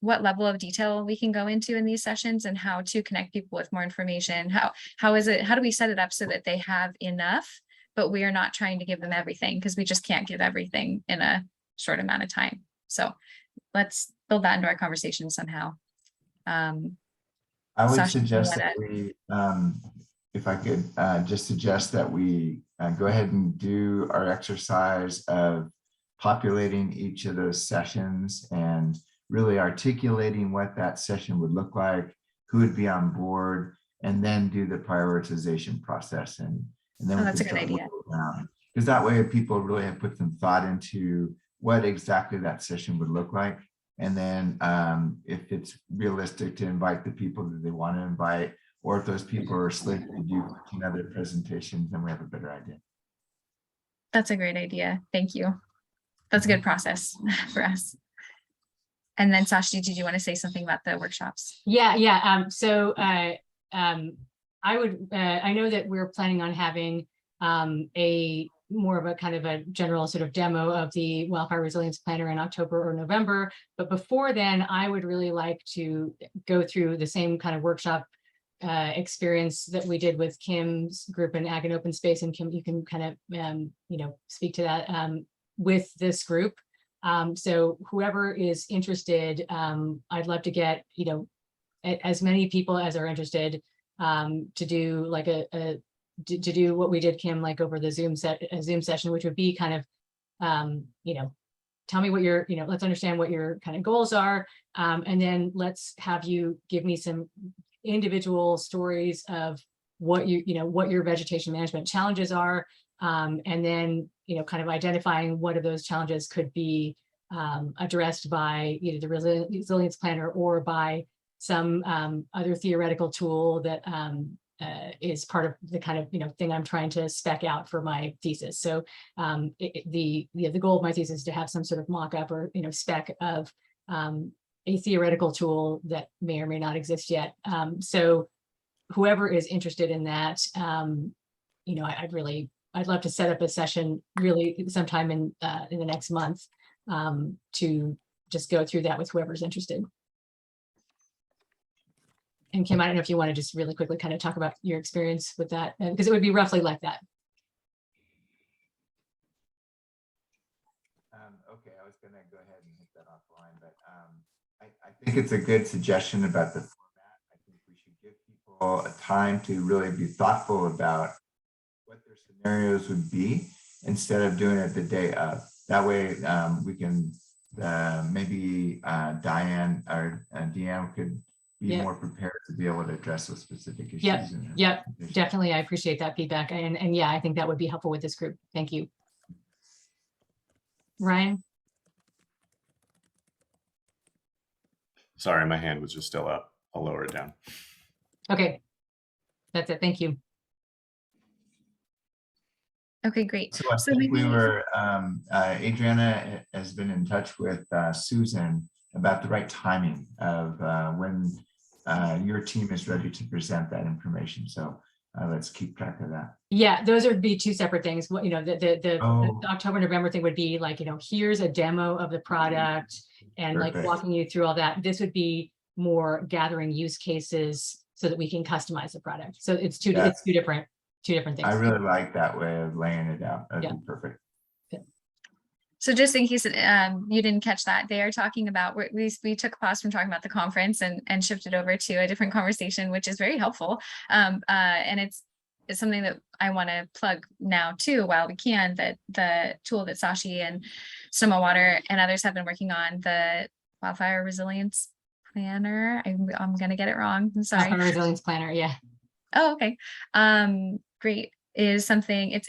[SPEAKER 2] what level of detail we can go into in these sessions and how to connect people with more information. How do we set it up so that they have enough, but we are not trying to give them everything, because we just can't give everything in a short amount of time. So let's build that into our conversation somehow.
[SPEAKER 4] I would
[SPEAKER 2] Sasha,
[SPEAKER 4] suggest that we, if I could just suggest that we go ahead and do our exercise of populating each of those sessions and really articulating what that session would look like, who would be on board, and then do the prioritization process. And then
[SPEAKER 2] that's a good idea.
[SPEAKER 4] because that way people really have put some thought into what exactly that session would look like. And then if it's realistic to invite the people that they want to invite, or if those people are slated to do 14 other presentations, then we have a better idea.
[SPEAKER 2] That's a great idea. Thank you. That's a good process for us. And then Sashi, did you want to say something about the workshops?
[SPEAKER 10] Yeah. I know that we're planning on having a more of a kind of a general sort of demo of the wildfire resilience planner in October or November. But before then, I would really like to go through the same kind of workshop experience that we did with Kim's group in Ag and Open Space. And Kim, you can kind of, speak to that with this group. So whoever is interested, I'd love to get, as many people as are interested to do like to do what we did, Kim, like over the Zoom session, which would be kind of, tell me what your, let's understand what your kind of goals are. And then let's have you give me some individual stories of what what your vegetation management challenges are. And then, kind of identifying what of those challenges could be addressed by either the resilience planner or by some other theoretical tool that is part of the kind of thing I'm trying to spec out for my thesis. So the goal of my thesis is to have some sort of mock-up or spec of a theoretical tool that may or may not exist yet. So whoever is interested in that, I'd love to set up a session really sometime in the next month to just go through that with whoever's interested. And Kim, I don't know if you want to just really quickly kind of talk about your experience with that, because it would be roughly like that.
[SPEAKER 4] Okay, I was going to go ahead and hit that offline, but I think it's a good suggestion about the format. I think we should give people a time to really be thoughtful about what their scenarios would be instead of doing it the day of. That way we can maybe Diane or Deanne could be more prepared to be able to address those specific issues.
[SPEAKER 10] Yep, definitely. I appreciate that feedback. And yeah, I think that would be helpful with this group. Thank you. Ryan?
[SPEAKER 9] Sorry, my hand was just still up. I'll lower it down.
[SPEAKER 10] Okay, that's it. Thank you.
[SPEAKER 2] Okay, great.
[SPEAKER 4] So I think we were, Adriana has been in touch with Susan about the right timing of when your team is ready to present that information. So let's keep track of that.
[SPEAKER 10] Yeah, those would be two separate things. The October, November thing would be like, here's a demo of the product and like walking you through all that. This would be more gathering use cases so that we can customize the product. So it's two different things.
[SPEAKER 4] I really like that way of laying it out. That'd be perfect.
[SPEAKER 2] So just in case you didn't catch that, they are talking about, we took a pause from talking about the conference and shifted over to a different conversation, which is very helpful. And it's something that I want to plug now too, while we can, that the tool that Sashi and Sonoma Water and others have been working on, the Wildfire Resilience Planner. I'm going to get it wrong. I'm sorry.
[SPEAKER 10] Wildfire Resilience Planner, yeah.
[SPEAKER 2] Oh, okay. Great. Is something it's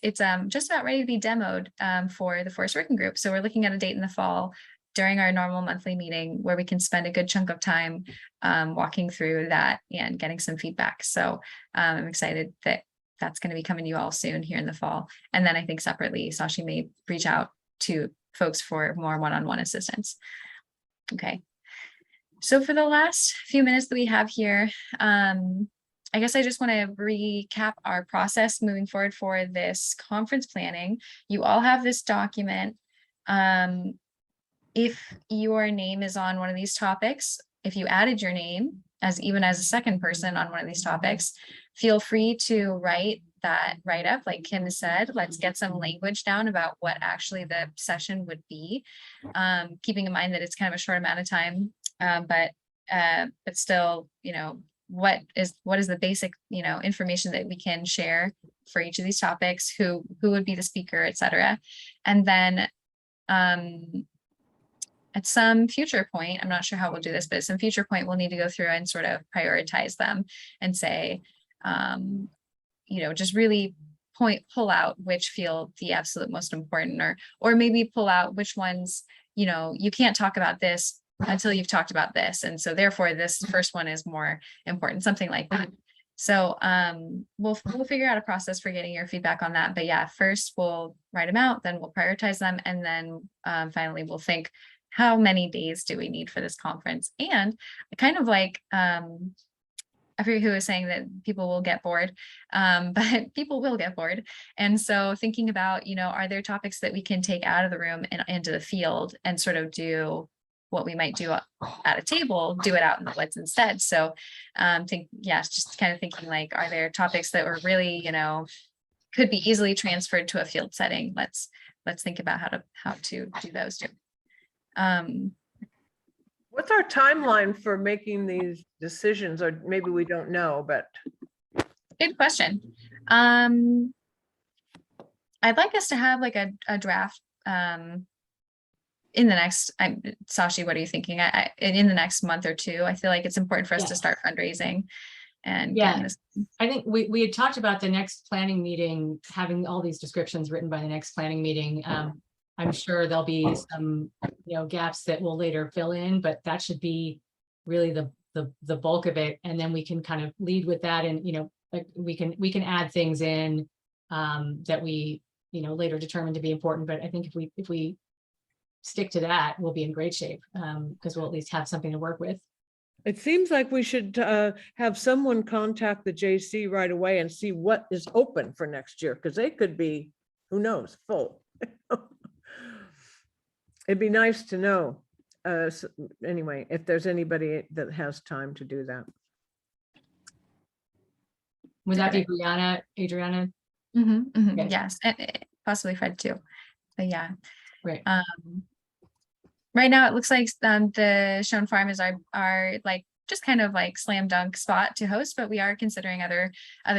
[SPEAKER 2] just about ready to be demoed for the Forest Working Group. So we're looking at a date in the fall during our normal monthly meeting where we can spend a good chunk of time walking through that and getting some feedback. So I'm excited that that's going to be coming to you all soon here in the fall. And then I think separately, Sashi may reach out to folks for more one-on-one assistance. Okay. So for the last few minutes that we have here, I guess I just want to recap our process moving forward for this conference planning. You all have this document. If your name is on one of these topics, if you added your name even as a second person on one of these topics, feel free to write that write-up, like Kim said. Let's get some language down about what actually the session would be, keeping in mind that it's kind of a short amount of time, but still, what is the basic information that we can share for each of these topics, who would be the speaker, etc. And then at some future point, I'm not sure how we'll do this, but at some future point we'll need to go through and sort of prioritize them and say, just really pull out which feel the absolute most important, or maybe pull out which ones, you know, you can't talk about this until you've talked about this. And so therefore this first one is more important, something like that. So we'll figure out a process for getting your feedback on that. But yeah, first we'll write them out, then we'll prioritize them. And then finally we'll think, how many days do we need for this conference? And kind of like, I forget who was saying that people will get bored, but people will get bored. And so thinking about, you know, are there topics that we can take out of the room and into the field and sort of do what we might do at a table, do it out in the woods instead. So just kind of thinking like, are there topics that were really, you know, could be easily transferred to a field setting? Let's think about how to do those too.
[SPEAKER 6] What's our timeline for making these decisions? Or maybe we don't know, but.
[SPEAKER 2] Good question. I'd like us to have like a draft in the next, Sashi, what are you thinking? In the next month or two, I feel like it's important for us to start fundraising and getting this.
[SPEAKER 10] I think we had talked about the next planning meeting, having all these descriptions written by the next planning meeting. I'm sure there'll be some, you know, gaps that we'll later fill in, but that should be really the bulk of it. And then we can kind of lead with that, and, you know, like we can add things in that we, you know, later determine to be important. But I think if we stick to that, we'll be in great shape, because we'll at least have something to work with.
[SPEAKER 6] It seems like we should have someone contact the JC right away and see what is open for next year, because they could be, who knows, full. It'd be nice to know. Anyway, if there's anybody that has time to do that.
[SPEAKER 10] Would that be Adriana?
[SPEAKER 2] Okay. Yes, and possibly Fred too. But yeah.
[SPEAKER 10] Right.
[SPEAKER 2] Right now it looks like the Schoen Farm is our like just kind of like slam dunk spot to host, but we are considering other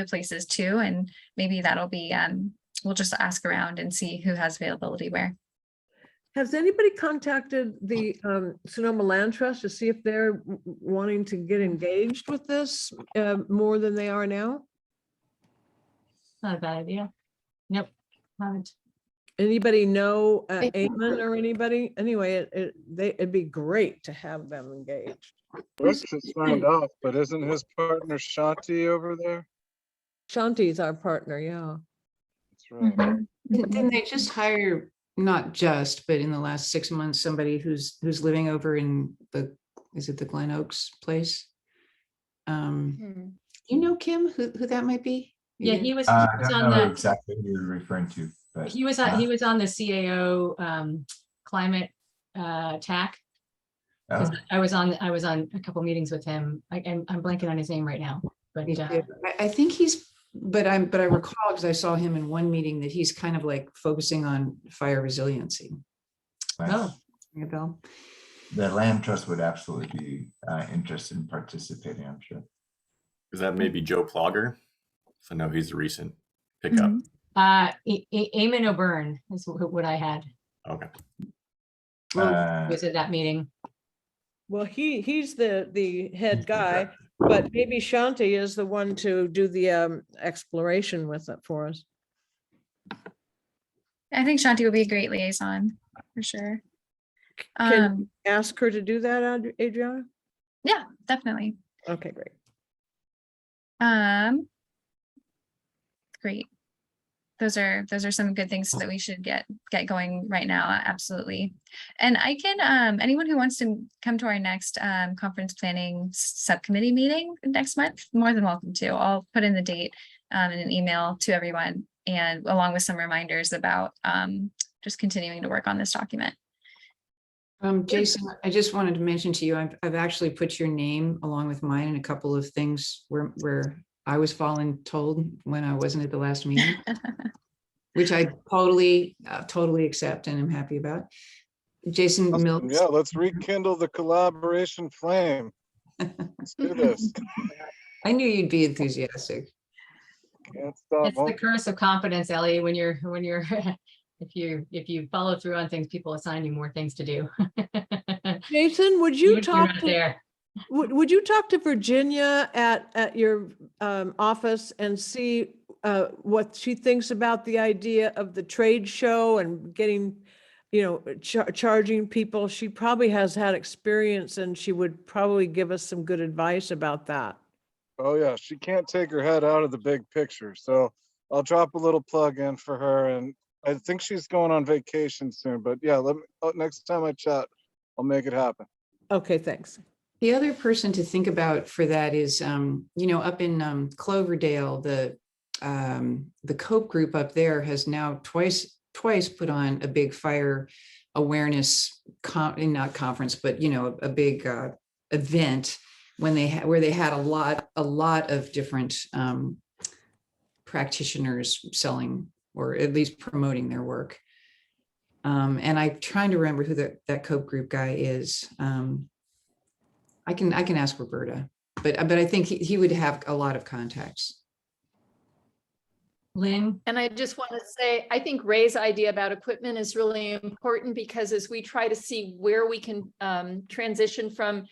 [SPEAKER 2] places too, and maybe that'll be we'll just ask around and see who has availability where.
[SPEAKER 6] Has anybody contacted the Sonoma Land Trust to see if they're wanting to get engaged with this more than they are now?
[SPEAKER 10] Not a bad idea. Nope, haven't.
[SPEAKER 6] Anybody know Eamon or anybody? Anyway, it'd be great to have them engaged.
[SPEAKER 14] Brooks has signed off, but isn't his partner Shanti over there?
[SPEAKER 6] Shanti's our partner, yeah.
[SPEAKER 14] That's right.
[SPEAKER 11] Didn't they just hire, not just, but in the last 6 months, somebody who's living over in is it the Glen Oaks place? You know, Kim, who that might be?
[SPEAKER 10] Yeah, he was
[SPEAKER 4] I
[SPEAKER 10] on
[SPEAKER 4] don't know
[SPEAKER 10] the
[SPEAKER 4] exactly who you're referring to, but
[SPEAKER 10] he was on the CAO climate TAC. I was on a couple meetings with him. I'm blanking on his name right now, but
[SPEAKER 11] I think but I recall, because I saw him in one meeting, that he's kind of like focusing on fire resiliency.
[SPEAKER 10] Oh,
[SPEAKER 11] Ring a bell?
[SPEAKER 4] the Land Trust would absolutely be interested in participating, I'm sure.
[SPEAKER 9] Is that maybe Joe Plogger? I know he's a recent pickup.
[SPEAKER 10] Eamon O'Byrne is what I had.
[SPEAKER 9] Okay.
[SPEAKER 10] Was at that meeting.
[SPEAKER 6] Well, he's the head guy, but maybe Shanti is the one to do the exploration with it for us.
[SPEAKER 2] I think Shanti would be a great liaison for sure.
[SPEAKER 6] Can you ask her to do that, Adriana?
[SPEAKER 2] Yeah, definitely.
[SPEAKER 6] Okay, great.
[SPEAKER 2] Great. Those are some good things that we should get going right now. Absolutely. And I can, anyone who wants to come to our next conference planning subcommittee meeting next month, more than welcome to. I'll put in the date in an email to everyone, and along with some reminders about just continuing to work on this document.
[SPEAKER 11] Jason, I just wanted to mention to you, I've actually put your name along with mine in a couple of things where I was told when I wasn't at the last meeting, which I totally accept and am happy about. Jason
[SPEAKER 14] Awesome.
[SPEAKER 11] Mills.
[SPEAKER 14] Yeah, let's rekindle the collaboration flame. Let's do this.
[SPEAKER 11] I knew you'd be enthusiastic.
[SPEAKER 14] Can't stop.
[SPEAKER 10] It's the curse of competence, Ellie. When you're if you follow through on things, people assign you more things to do.
[SPEAKER 6] Jason, would you
[SPEAKER 10] You're
[SPEAKER 6] talk
[SPEAKER 10] not
[SPEAKER 6] to
[SPEAKER 10] there.
[SPEAKER 6] Would you talk to Virginia at your office and see what she thinks about the idea of the trade show and getting, charging people. She probably has had experience and she would probably give us some good advice about that.
[SPEAKER 14] Oh yeah, she can't take her head out of the big picture. So I'll drop a little plug in for her, and I think she's going on vacation soon. But yeah, next time I chat, I'll make it happen.
[SPEAKER 6] Okay, thanks.
[SPEAKER 11] The other person to think about for that is, up in Cloverdale, the COPE group up there has now twice put on a big fire awareness not conference, but a big event where they had a lot of different practitioners selling or at least promoting their work. And I'm trying to remember who that COPE group guy is. I can ask Roberta, but I think he would have a lot of contacts.
[SPEAKER 10] Lynn?
[SPEAKER 1] And I just want to say, I think Ray's idea about equipment is really important, because as we try to see where we can transition from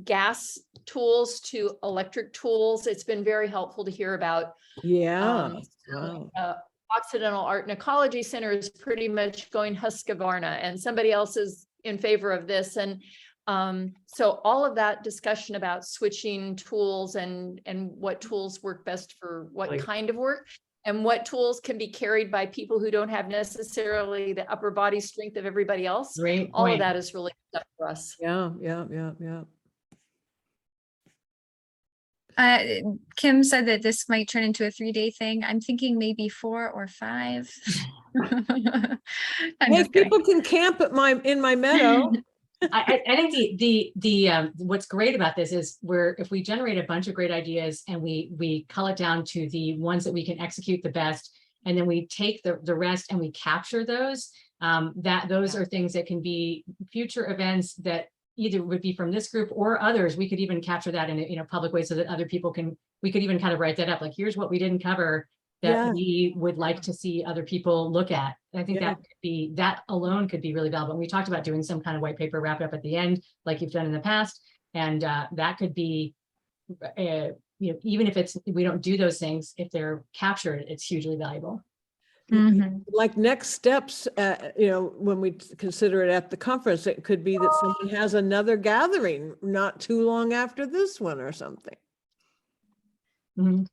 [SPEAKER 1] gas tools to electric tools, it's been very helpful to hear about.
[SPEAKER 6] Yeah.
[SPEAKER 1] Occidental Art and Ecology Center is pretty much going Husqvarna, and somebody else is in favor of this. And so all of that discussion about switching tools and what tools work best for what kind of work, and what tools can be carried by people who don't have necessarily the upper body strength of everybody else.
[SPEAKER 10] Great
[SPEAKER 1] all
[SPEAKER 10] point.
[SPEAKER 1] of that is really stuff for us.
[SPEAKER 6] Yeah.
[SPEAKER 2] Kim said that this might turn into a 3-day thing. I'm thinking maybe 4 or 5.
[SPEAKER 6] Hey, people can camp at in my meadow.
[SPEAKER 10] I think the what's great about this is if we generate a bunch of great ideas and we cull it down to the ones that we can execute the best, and then we take the rest and we capture those, those are things that can be future events that either would be from this group or others. We could even capture that in a public way so that other people we could even kind of write that up. Like, here's what we didn't cover that we would like to see other people look at. And I think that alone could be really valuable. And we talked about doing some kind of white paper wrap up at the end, like you've done in the past. And that could be, even if we don't do those things, if they're captured, it's hugely valuable.
[SPEAKER 2] Mm-hmm.
[SPEAKER 6] Like next steps, when we consider it at the conference, it could be that someone has another gathering not too long after this one or something.
[SPEAKER 10] Mm-hmm.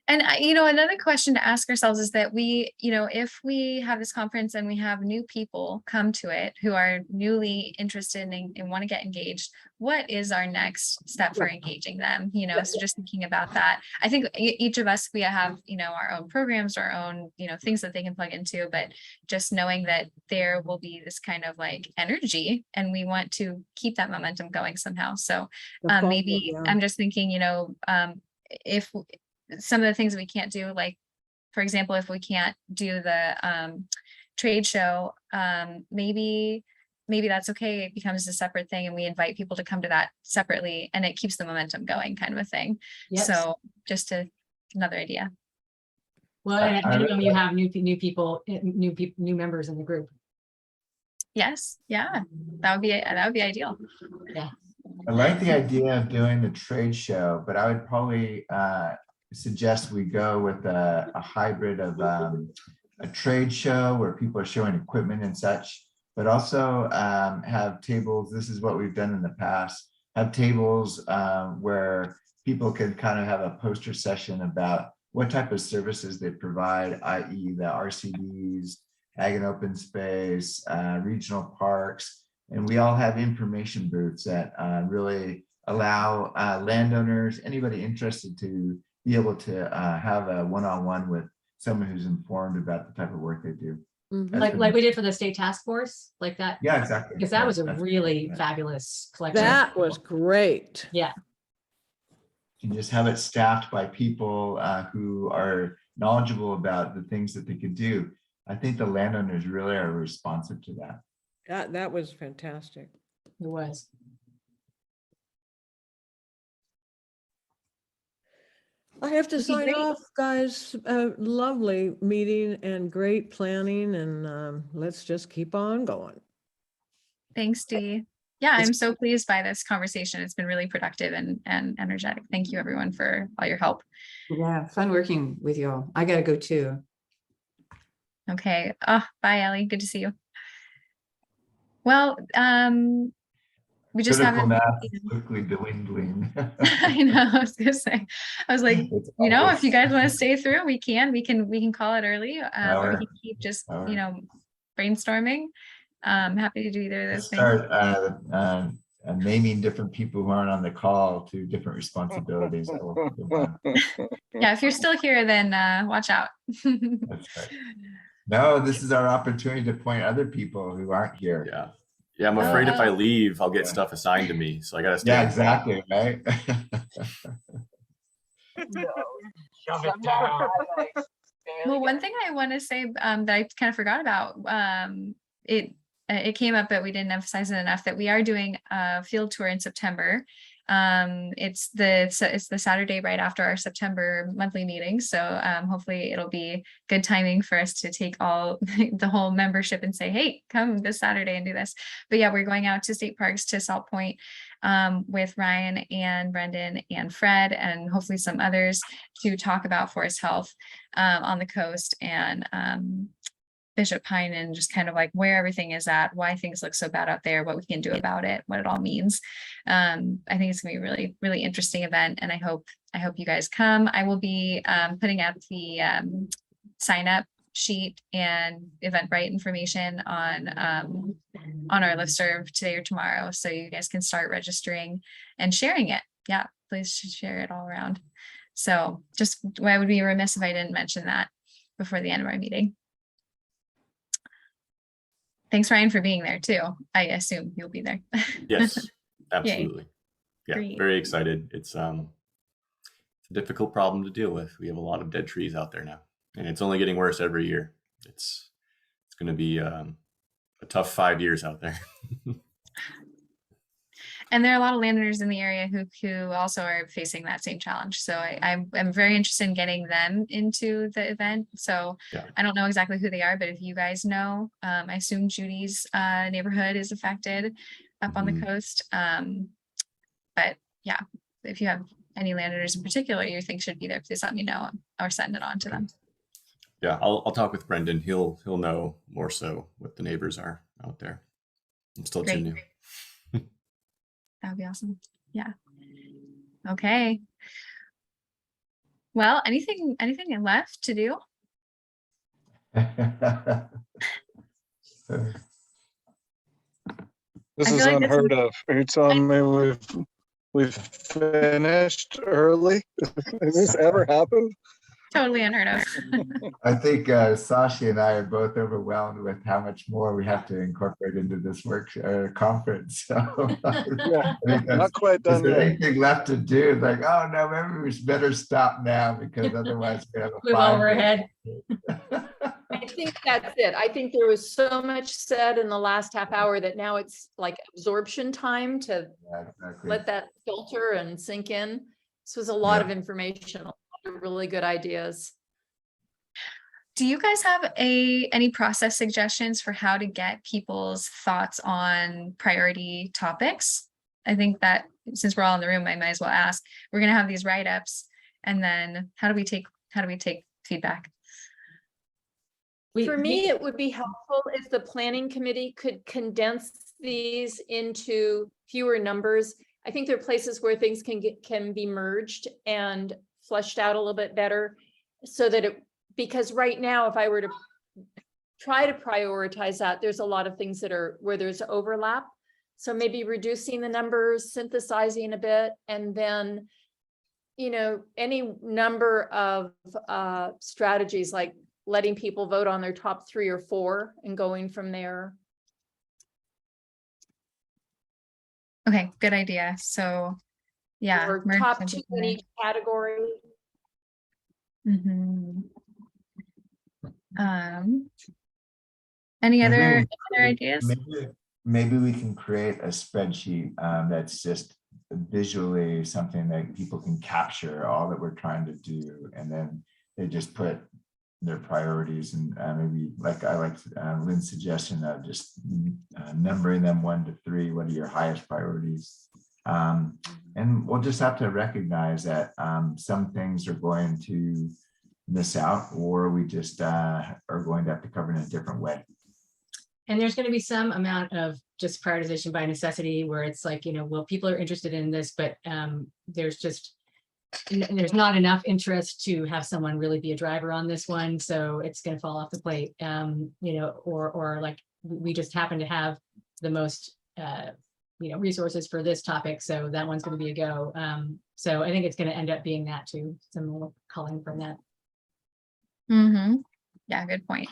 [SPEAKER 2] And, another question to ask ourselves is that if we have this conference and we have new people come to it who are newly interested and want to get engaged, what is our next step for engaging them? So just thinking about that. I think each of us, we have, our own programs, our own, things that they can plug into, but just knowing that there will be this kind of like energy and we want to keep that momentum going somehow. So maybe I'm just thinking, if some of the things we can't do, like, for example, if we can't do the trade show, maybe that's okay. It becomes a separate thing and we invite people to come to that separately and it keeps the momentum going, kind of a thing. Yes. So just another idea.
[SPEAKER 10] Well, at minimum, you have new members in the group.
[SPEAKER 2] Yes. Yeah. That would be ideal.
[SPEAKER 10] Yeah.
[SPEAKER 4] I like the idea of doing the trade show, but I would probably suggest we go with a hybrid of a trade show where people are showing equipment and such, but also have tables. This is what we've done in the past. Have tables where people can kind of have a poster session about what type of services they provide, i.e. the RCDs, ag and open space, regional parks, and we all have information booths that really allow landowners, anybody interested, to be able to have a one-on-one with someone who's informed about the type of work they do.
[SPEAKER 6] Mm-hmm.
[SPEAKER 10] Like we did for the state task force, like that.
[SPEAKER 4] Yeah, exactly.
[SPEAKER 10] Because that was a really fabulous collection.
[SPEAKER 6] That was great.
[SPEAKER 10] Yeah.
[SPEAKER 4] You can just have it staffed by people who are knowledgeable about the things that they could do. I think the landowners really are responsive to that.
[SPEAKER 6] That was fantastic.
[SPEAKER 10] It was.
[SPEAKER 6] I have to sign off, guys. Lovely meeting and great planning, and let's just keep on going.
[SPEAKER 2] Thanks, Dee. Yeah, I'm so pleased by this conversation. It's been really productive and energetic. Thank you everyone for all your help.
[SPEAKER 11] Yeah, fun working with you all. I gotta go too.
[SPEAKER 2] Okay. Oh, bye, Ellie. Good to see you. Well, we just
[SPEAKER 4] Critical
[SPEAKER 2] haven't.
[SPEAKER 4] mass is quickly dwindling.
[SPEAKER 2] I know. I was gonna say. I was like,
[SPEAKER 4] It's
[SPEAKER 2] if you
[SPEAKER 4] almost-
[SPEAKER 2] guys want to stay through, we can. We can call it early, or we
[SPEAKER 4] Hour.
[SPEAKER 2] can keep just
[SPEAKER 4] Hour.
[SPEAKER 2] brainstorming. Happy to do either of
[SPEAKER 4] Let's
[SPEAKER 2] those things.
[SPEAKER 4] start naming different people who aren't on the call to different responsibilities. That will be fun.
[SPEAKER 2] Yeah, if you're still here, then watch out.
[SPEAKER 4] That's right. No, this is our opportunity to point other people who aren't here.
[SPEAKER 9] Yeah. Yeah, I'm afraid if I leave, I'll get stuff assigned to me. So I gotta stay.
[SPEAKER 4] Yeah, exactly, right?
[SPEAKER 2] Well, one thing I want to say that I kind of forgot about, it came up, but we didn't emphasize it enough, that we are doing a field tour in September. It's the Saturday right after our September monthly meeting. So hopefully it'll be good timing for us to take all the whole membership and say, hey, come this Saturday and do this. But yeah, we're going out to state parks, to Salt Point, with Ryan and Brendan and Fred, and hopefully some others, to talk about forest health on the coast, and Bishop Pine, and just kind of like where everything is at, why things look so bad out there, what we can do about it, what it all means. I think it's gonna be a really, really interesting event, and I hope you guys come. I will be putting out the sign up sheet and Eventbrite information on our listserv today or tomorrow, so you guys can start registering and sharing it. Yeah, please share it all around. So just, I would be remiss if I didn't mention that before the end of our meeting. Thanks, Ryan, for being there too. I assume you'll be there.
[SPEAKER 9] Yes, absolutely. Yeah,
[SPEAKER 2] Great.
[SPEAKER 9] very excited. It's a difficult problem to deal with. We have a lot of dead trees out there now, and it's only getting worse every year. It's going to be a tough 5 years out there.
[SPEAKER 2] And there are a lot of landowners in the area who also are facing that same challenge. So I'm very interested in getting them into the event. So
[SPEAKER 9] Yeah.
[SPEAKER 2] I don't know exactly who they are, but if you guys know, I assume Judy's neighborhood is affected up on the coast. But yeah, if you have any landowners in particular you think should be there, please let me know, or send it on to them.
[SPEAKER 9] Yeah, I'll talk with Brendan. He'll know more so what the neighbors are out there. I'm still too
[SPEAKER 2] Great.
[SPEAKER 9] new.
[SPEAKER 2] That would be awesome. Yeah. Okay. Well, anything left to do?
[SPEAKER 5] This
[SPEAKER 2] I
[SPEAKER 14] is
[SPEAKER 2] feel like this
[SPEAKER 14] unheard of. Are you telling me we've finished early? Has this ever happened?
[SPEAKER 2] Totally unheard of.
[SPEAKER 4] I think Sashi and I are both overwhelmed with how much more we have to incorporate into this conference. So
[SPEAKER 14] Yeah,
[SPEAKER 4] I think
[SPEAKER 14] not quite
[SPEAKER 4] is
[SPEAKER 14] done
[SPEAKER 4] there
[SPEAKER 14] yet.
[SPEAKER 4] anything left to do? It's like, oh no, maybe we better stop now, because otherwise we have a
[SPEAKER 10] Move
[SPEAKER 4] five
[SPEAKER 10] overhead.
[SPEAKER 1] I think that's it. I think there was so much said in the last half hour that now it's like absorption time to
[SPEAKER 4] Yeah, exactly.
[SPEAKER 1] let that filter and sink in. This was a lot
[SPEAKER 4] Yeah.
[SPEAKER 1] of information, a lot of really good ideas.
[SPEAKER 2] Do you guys have any process suggestions for how to get people's thoughts on priority topics? I think that since we're all in the room, I might as well ask. We're gonna have these write-ups, and then how do we take feedback?
[SPEAKER 1] For me, it would be helpful if the planning committee could condense these into fewer numbers. I think there are places where things can be merged and fleshed out a little bit better, so that because right now, if I were to try to prioritize that, there's a lot of things that are where there's overlap. So maybe reducing the numbers, synthesizing a bit, and then, any number of strategies, like letting people vote on their top 3 or 4 and going from there.
[SPEAKER 2] Okay, good idea. So yeah,
[SPEAKER 1] Or
[SPEAKER 2] merge
[SPEAKER 1] top
[SPEAKER 2] them
[SPEAKER 1] 2 in
[SPEAKER 2] together.
[SPEAKER 1] each category.
[SPEAKER 2] Mhm. Any other ideas?
[SPEAKER 4] Maybe we can create a spreadsheet that's just visually something that people can capture all that we're trying to do, and then they just put their priorities, and maybe like I like Lynn's suggestion of just numbering them 1 to 3. What are your highest priorities? And we'll just have to recognize that some things are going to miss out, or we just are going to have to cover in a different way.
[SPEAKER 10] And there's going to be some amount of just prioritization by necessity where it's like, well, people are interested in this, but there's not enough interest to have someone really be a driver on this one. So it's going to fall off the plate, or like we just happen to have the most, resources for this topic. So that one's going to be a go. So I think it's going to end up being that too. Some little culling from that.
[SPEAKER 2] Mm-hmm. Yeah, good point.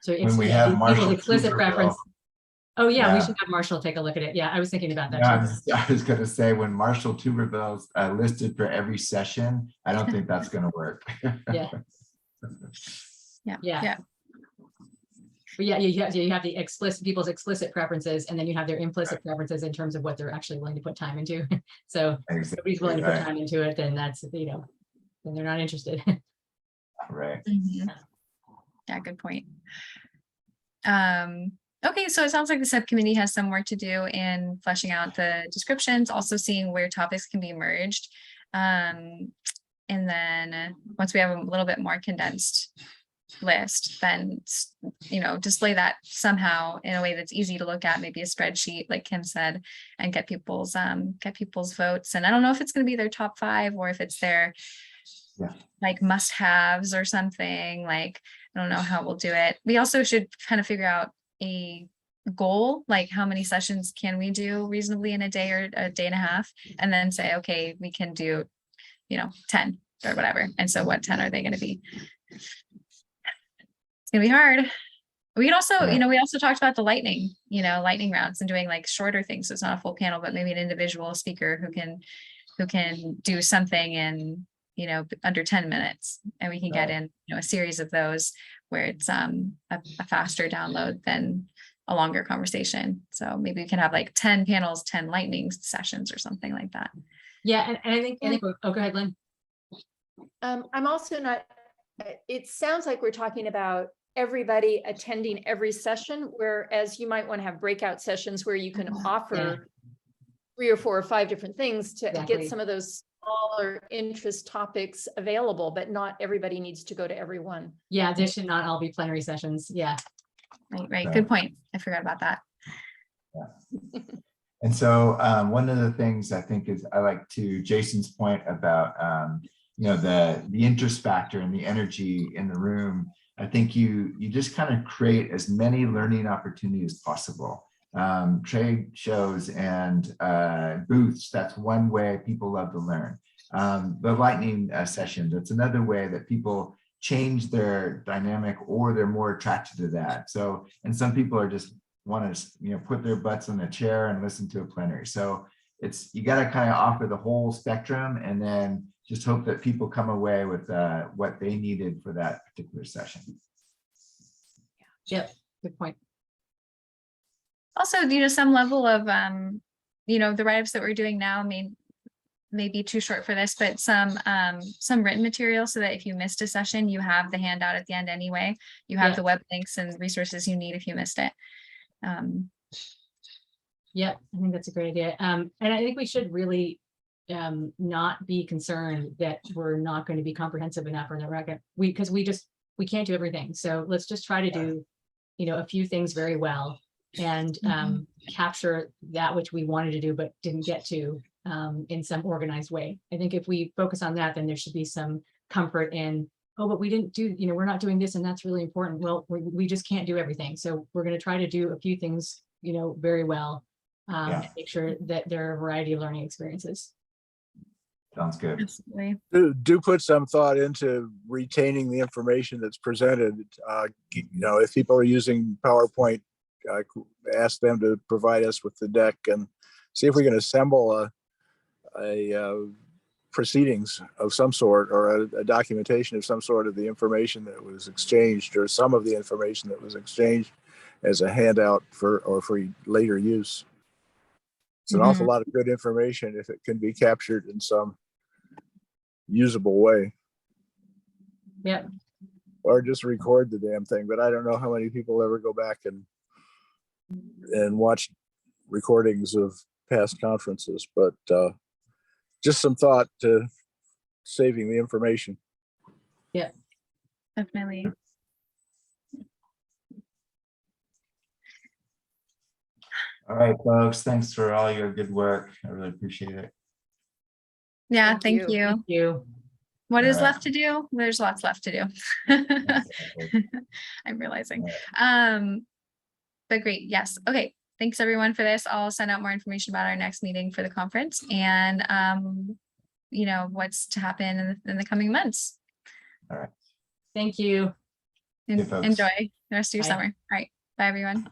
[SPEAKER 10] So it's
[SPEAKER 4] When we have
[SPEAKER 10] people's
[SPEAKER 4] Marshall
[SPEAKER 10] explicit
[SPEAKER 4] Tuberville-
[SPEAKER 10] preference. Oh yeah, we
[SPEAKER 4] Yeah.
[SPEAKER 10] should have Marshall take a look at it. Yeah, I was thinking about that
[SPEAKER 4] Yeah,
[SPEAKER 10] too.
[SPEAKER 4] I was going to say, when Marshall Tuberville's listed for every session, I don't think that's going to work.
[SPEAKER 10] Yeah.
[SPEAKER 2] Yeah.
[SPEAKER 10] Yeah. But yeah, you have the people's explicit preferences, and then you have their implicit preferences in terms of what they're actually willing to put time into. So if nobody's willing to put time into it, then that's, then they're not interested.
[SPEAKER 4] Right.
[SPEAKER 2] Mm-hmm. Yeah, good point. Okay, so it sounds like the subcommittee has some work to do in fleshing out the descriptions, also seeing where topics can be merged. And then once we have a little bit more condensed list, then, display that somehow in a way that's easy to look at, maybe a spreadsheet, like Kim said, and get people's votes. And I don't know if it's going to be their top 5 or if it's their like must-haves or something. Like, I don't know how we'll do it. We also should kind of figure out a goal, like how many sessions can we do reasonably in a day or a day and a half, and then say, okay, we can do 10 or whatever. And so what 10 are they going to be? It's gonna be hard. We could also, we also talked about the lightning rounds and doing like shorter things. So it's not a full panel, but maybe an individual speaker who can do something in under 10 minutes, and we can get in a series of those where it's a faster download than a longer conversation. So maybe we can have like 10 panels, 10 lightning sessions or something like that.
[SPEAKER 10] Yeah, and I think oh, go ahead, Lynn.
[SPEAKER 1] I'm also not, it sounds like we're talking about everybody attending every session, whereas you might want to have breakout sessions where you can offer 3 or 4 or 5 different things to get some of those smaller interest topics available, but not everybody needs to go to every one.
[SPEAKER 10] Yeah, they should not all be plenary sessions. Yeah.
[SPEAKER 2] Right. Good point. I forgot about that.
[SPEAKER 4] Yeah. And so one of the things I think is, I like to Jason's point about the interest factor and the energy in the room. I think you just kind of create as many learning opportunities as possible. Trade shows and booths, that's one way people love to learn. The lightning session, that's another way that people change their dynamic, or they're more attracted to that. So, and some people are just want to put their butts in a chair and listen to a plenary. So you got to kind of offer the whole spectrum, and then just hope that people come away with what they needed for that particular session.
[SPEAKER 10] Yep, good point.
[SPEAKER 2] Also, some level of, the write-ups that we're doing now may be too short for this, but some written material, so that if you missed a session, you have the handout at the end anyway. You have the web links and resources you need if you missed it.
[SPEAKER 10] Yeah, I think that's a great idea. And I think we should really not be concerned that we're not going to be comprehensive enough, or that we're not going to, because we can't do everything. So let's just try to do, a few things very well, and capture that which we wanted to do but didn't get to in some organized way. I think if we focus on that, then there should be some comfort in, oh, but we didn't do, we're not doing this, and that's really important. Well, we just can't do everything. So we're going to try to do a few things, very well, and make sure that there are a variety of learning experiences.
[SPEAKER 4] Sounds good.
[SPEAKER 2] Absolutely.
[SPEAKER 13] Do put some thought into retaining the information that's presented. If people are using PowerPoint, ask them to provide us with the deck, and see if we can assemble a proceedings of some sort, or a documentation of some sort of the information that was exchanged, or some of the information that was exchanged, as a handout for later use. It's an awful lot of good information if it can be captured in some usable way.
[SPEAKER 10] Yep.
[SPEAKER 13] or just record the damn thing. But I don't know how many people ever go back and watch recordings of past conferences, but just some thought to saving the information.
[SPEAKER 10] Yeah,
[SPEAKER 2] Definitely.
[SPEAKER 4] All right, folks, thanks for all your good work. I really appreciate it.
[SPEAKER 2] Yeah, thank you.
[SPEAKER 10] thank you.
[SPEAKER 2] What is
[SPEAKER 4] All right.
[SPEAKER 2] left to do? There's lots left to do.
[SPEAKER 4] Exactly.
[SPEAKER 2] I'm realizing.
[SPEAKER 4] All
[SPEAKER 2] But great, yes. Okay, thanks everyone for this. I'll send out more information about our next meeting for the conference and you know, what's to happen in the coming months.
[SPEAKER 10] Thank you.
[SPEAKER 4] Good, folks.
[SPEAKER 2] Enjoy the rest of your
[SPEAKER 10] Bye.
[SPEAKER 2] summer. All right, bye everyone.